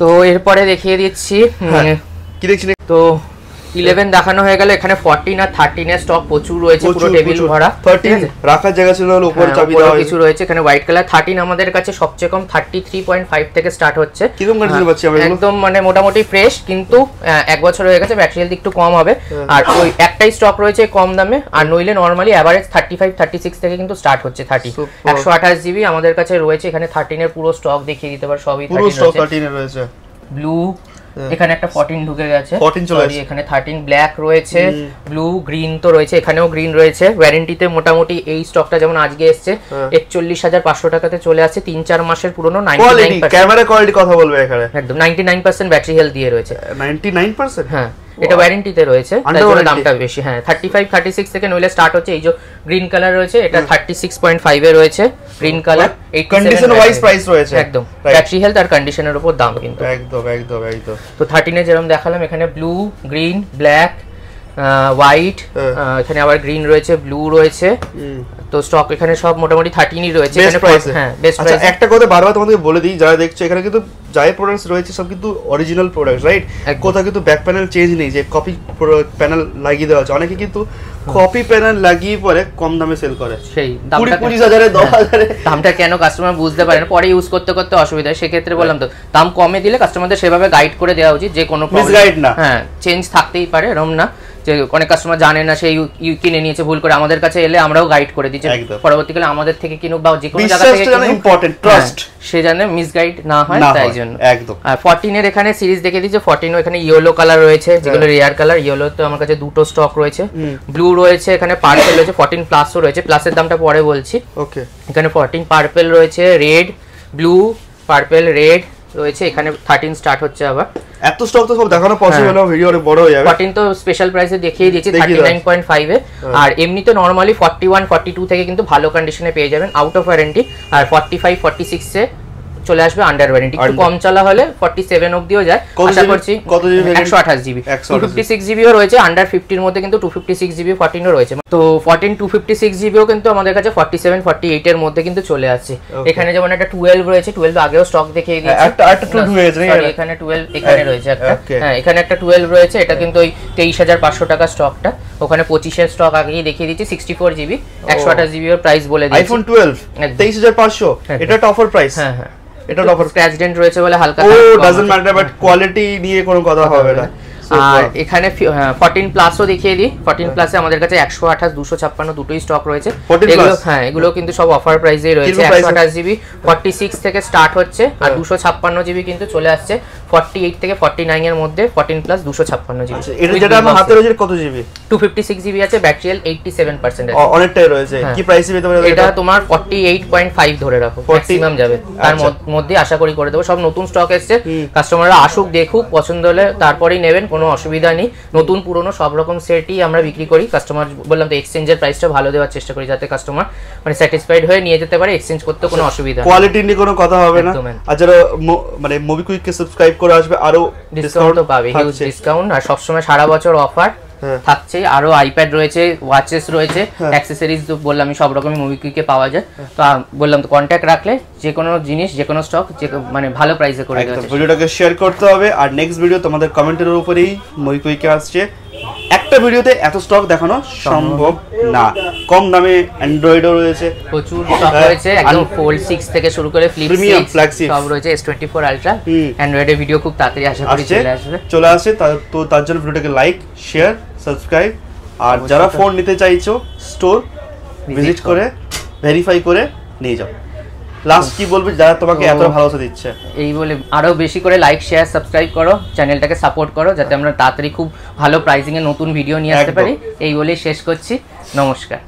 তো এরপরে দেখিয়ে দিচ্ছি কি দেখছি তো 11 দেখানো হয়ে গেল, এখানে 14 আর 13 এর স্টক প্রচুর রয়েছে, পুরো টেবিল ভরা। 13 রাখার জায়গা ছিল না, উপরে চাবি দেওয়া কিছু রয়েছে এখানে হোয়াইট কালার। 13 আমাদের কাছে সবচেয়ে কম 33.5 থেকে স্টার্ট হচ্ছে। কিরকম কন্ডিশন পাচ্ছি আমরা একদম মানে মোটামুটি ফ্রেশ, কিন্তু 1 বছর হয়ে গেছে, ব্যাটারি হেলথ একটু কম হবে। আর ওই একটাই স্টক রয়েছে কম দামে, আর নইলে নরমালি এভারেজ 35 36 থেকে কিন্তু স্টার্ট হচ্ছে 30। 128 জিবি আমাদের কাছে রয়েছে। এখানে 13 এর পুরো স্টক দেখিয়ে দিতে পার, সবই 13 রয়েছে। ব্লু এখানে একটা 14 ঢুকে গেছে, 14 চলে আসছে, এখানে 13 ব্ল্যাক রয়েছে, ব্লু গ্রিন তো রয়েছে, এখানেও গ্রিন রয়েছে। ওয়ারেন্টিতে মোটামুটি এই স্টকটা যেমন আজকে এসেছে 41,500 টাকাতে চলে আসছে, 3-4 মাসের পুরনো। 99% ক্যামেরা কোয়ালিটি কথা বলবে এখানে, একদম 99% ব্যাটারি হেলথ দিয়ে রয়েছে। 99%? হ্যাঁ এটা ওয়ারেন্টিতে রয়েছে, তাই জন্য দামটা বেশি। হ্যাঁ 35 36 থেকে নইলে স্টার্ট হচ্ছে। এই যে গ্রিন কালার রয়েছে, এটা 36.5 এ রয়েছে গ্রিন কালার। এই কন্ডিশন ওয়াইজ প্রাইস রয়েছে, একদম ব্যাটারি হেলথ আর কন্ডিশনের উপর দাম কিন্তু একদম একদম একদম। তো 13 এ যেরকম দেখালাম, এখানে ব্লু গ্রিন ব্ল্যাক হোয়াইট, এখানে আবার গ্রিন রয়েছে, ব্লু রয়েছে। তো স্টক এখানে সব মোটামুটি 13ই রয়েছে এখানে প্রাইস। হ্যাঁ বেস্ট প্রাইস। একটা কথা বারবার তোমাদেরকে বলে দিই, যারা দেখছো এখানে কিন্তু যাই প্রোডাক্টস রয়েছে সব কিন্তু অরিজিনাল প্রোডাক্টস, রাইট? কোথাও কিন্তু ব্যাক প্যানেল চেঞ্জ নেই যে কপি প্যানেল লাগিয়ে দেওয়া আছে। অনেকে কিন্তু কপি প্যানেল লাগিয়ে পরে কম দামে সেল করে, সেই দামটা 20,000 10,000 দামটা কেন কাস্টমার বুঝতে পারে না, পরে ইউজ করতে করতে অসুবিধা হয়। সেক্ষেত্রে বললাম তো দাম কমে দিলে কাস্টমারদের সেভাবে গাইড করে দেওয়া উচিত, যে কোনো মিসগাইড না। হ্যাঁ চেঞ্জ থাকতেই পারে, এরকম না যে অনেক কাস্টমার জানে না, সেই কিনে নিয়েছে ভুল করে, আমাদের কাছে এলে আমরাও গাইড করে দিচ্ছি, পরবর্তীকালে আমাদের থেকে কিনুক বা যে কোনো জায়গা থেকে কিনুক, ইম্পর্টেন্ট ট্রাস্ট সে জানে মিসগাইড না হয়, তাই জন্য একদম। আর 14 এর এখানে সিরিজ দেখে দিচ্ছে। 14 এখানে ইয়েলো কালার রয়েছে, যেগুলো রেয়ার কালার। ইয়েলো তো আমার কাছে দুটো স্টক রয়েছে, ব্লু রয়েছে, এখানে পার্পল রয়েছে, 14 প্লাসও রয়েছে, প্লাসের দামটা পরে বলছি। ওকে এখানে 14 পার্পল রয়েছে, রেড ব্লু পার্পল রেড রয়েছে, এখানে 13 স্টার্ট হচ্ছে। আবার এত স্টক তো সব দেখানো পসিবল না, ভিডিও অনেক বড় হয়ে যাবে। 14 তো স্পেশাল প্রাইসে দেখিয়ে দিয়েছি 39.5 এ। আর এমনি তো নরমালি 41 42 থেকে কিন্তু ভালো কন্ডিশনে পেয়ে যাবেন আউট অফ ওয়ারেন্টি। আর 45 46 এ চলে আসবে আন্ডার ওয়ারেন্টি। একটু কম চলা হলে 47 অবধিও যায় আশা করছি। কত জিবি? 128 জিবি, 256 জিবিও রয়েছে। আন্ডার 50 এর মধ্যে কিন্তু 256 জিবি 14 ও রয়েছে। তো 14 256 জিবিও কিন্তু আমাদের কাছে 47 48 এর মধ্যে কিন্তু চলে আসছে। এখানে যেমন একটা 12 রয়েছে, 12 আগেও স্টক দেখিয়ে দিয়েছি। একটা 12 রয়েছে এখানে 12 এখানে রয়েছে একটা। হ্যাঁ এখানে একটা 12 রয়েছে, এটা কিন্তু ওই 23,500 টাকা স্টকটা। ওখানে 25 এর স্টক আগেই দেখিয়ে দিয়েছি, 64 জিবি 128 জিবি এর প্রাইস বলে দিয়েছি। আইফোন 12 23,500, এটা অফার প্রাইস। হ্যাঁ হ্যাঁ এটা অফার, স্ক্র্যাচ ডেন্ট রয়েছে বলে হালকা, ও ডাজন্ট ম্যাটার, বাট কোয়ালিটি নিয়ে কোনো কথা হবে না। আর এখানে 14 প্লাসও দেখিয়ে দিই। 14 প্লাসে আমাদের কাছে 128 256 দুটোই স্টক রয়েছে। এগুলো হ্যাঁ এগুলো কিন্তু সব অফার প্রাইসেই রয়েছে। 128 জিবি 46 থেকে স্টার্ট হচ্ছে, আর 256 জিবি কিন্তু চলে আসছে 48 থেকে 49 এর মধ্যে। 14 প্লাস 256 জিবি। এটা যেটা আমার হাতে রয়েছে কত জিবি? 256 জিবি আছে, ব্যাটারি হেলথ 87% আছে, অনেকটাই রয়েছে। কি প্রাইসে পেতে পারে এটা? তোমার 48.5 ধরে রাখো, ম্যাক্সিমাম যাবে তার মধ্যে আশা করি করে দেবো। সব নতুন স্টক এসেছে, কাস্টমাররা আসুক দেখুক, পছন্দ হলে তারপরেই নেবেন, কোনো অসুবিধা নেই। নতুন পুরনো সব রকম সেটই আমরা বিক্রি করি। কাস্টমার বললাম তো এক্সচেঞ্জের প্রাইসটা ভালো দেওয়ার চেষ্টা করি, যাতে কাস্টমার মানে স্যাটিসফাইড হয়ে নিয়ে যেতে পারে, এক্সচেঞ্জ করতে কোনো অসুবিধা নেই। কোয়ালিটি নিয়ে কোনো কথা হবে না। আর যারা মানে মোবিকুইককে সাবস্ক্রাইব করে আসবে আরো ডিসকাউন্ট তো পাবে, হিউজ ডিসকাউন্ট। আর সবসময় সারা বছর অফার থাকছে। আরো আইপ্যাড রয়েছে, ওয়াচেস রয়েছে, অ্যাক্সেসরিজ তো বললাম আমি সব রকমই মোবিকুইকে পাওয়া যায়। তো বললাম তো কন্ট্যাক্ট রাখলে যে কোনো জিনিস যে কোনো স্টক মানে ভালো প্রাইসে করে দেওয়া যায়। ভিডিওটাকে শেয়ার করতে হবে। আর নেক্সট ভিডিও তোমাদের কমেন্টের উপরেই মোবিকুইকে আসছে। একটা ভিডিওতে এত স্টক দেখানো সম্ভব না। কম দামে অ্যান্ড্রয়েডও রয়েছে, প্রচুর স্টক রয়েছে, একদম ফোল্ড 6 থেকে শুরু করে ফ্লিপ 6 সব রয়েছে। S24 আলট্রা অ্যান্ড্রয়েডের ভিডিও খুব তাড়াতাড়ি আশা করি চলে আসবে। তো তার জন্য ভিডিওটাকে লাইক শেয়ার সাবস্ক্রাইব। আর যারা ফোন নিতে চাইছো স্টোর ভিজিট করে ভেরিফাই করে নিয়ে যাও। লাস্ট কি বলবি যারা তোমাকে এত ভালোবাসা দিচ্ছে? এই বলে আরো বেশি করে লাইক শেয়ার সাবস্ক্রাইব করো, চ্যানেলটাকে সাপোর্ট করো যাতে আমরা তাড়াতাড়ি খুব ভালো প্রাইসিং এ নতুন ভিডিও নিয়ে আসতে পারি। এই বলেই শেষ করছি, নমস্কার।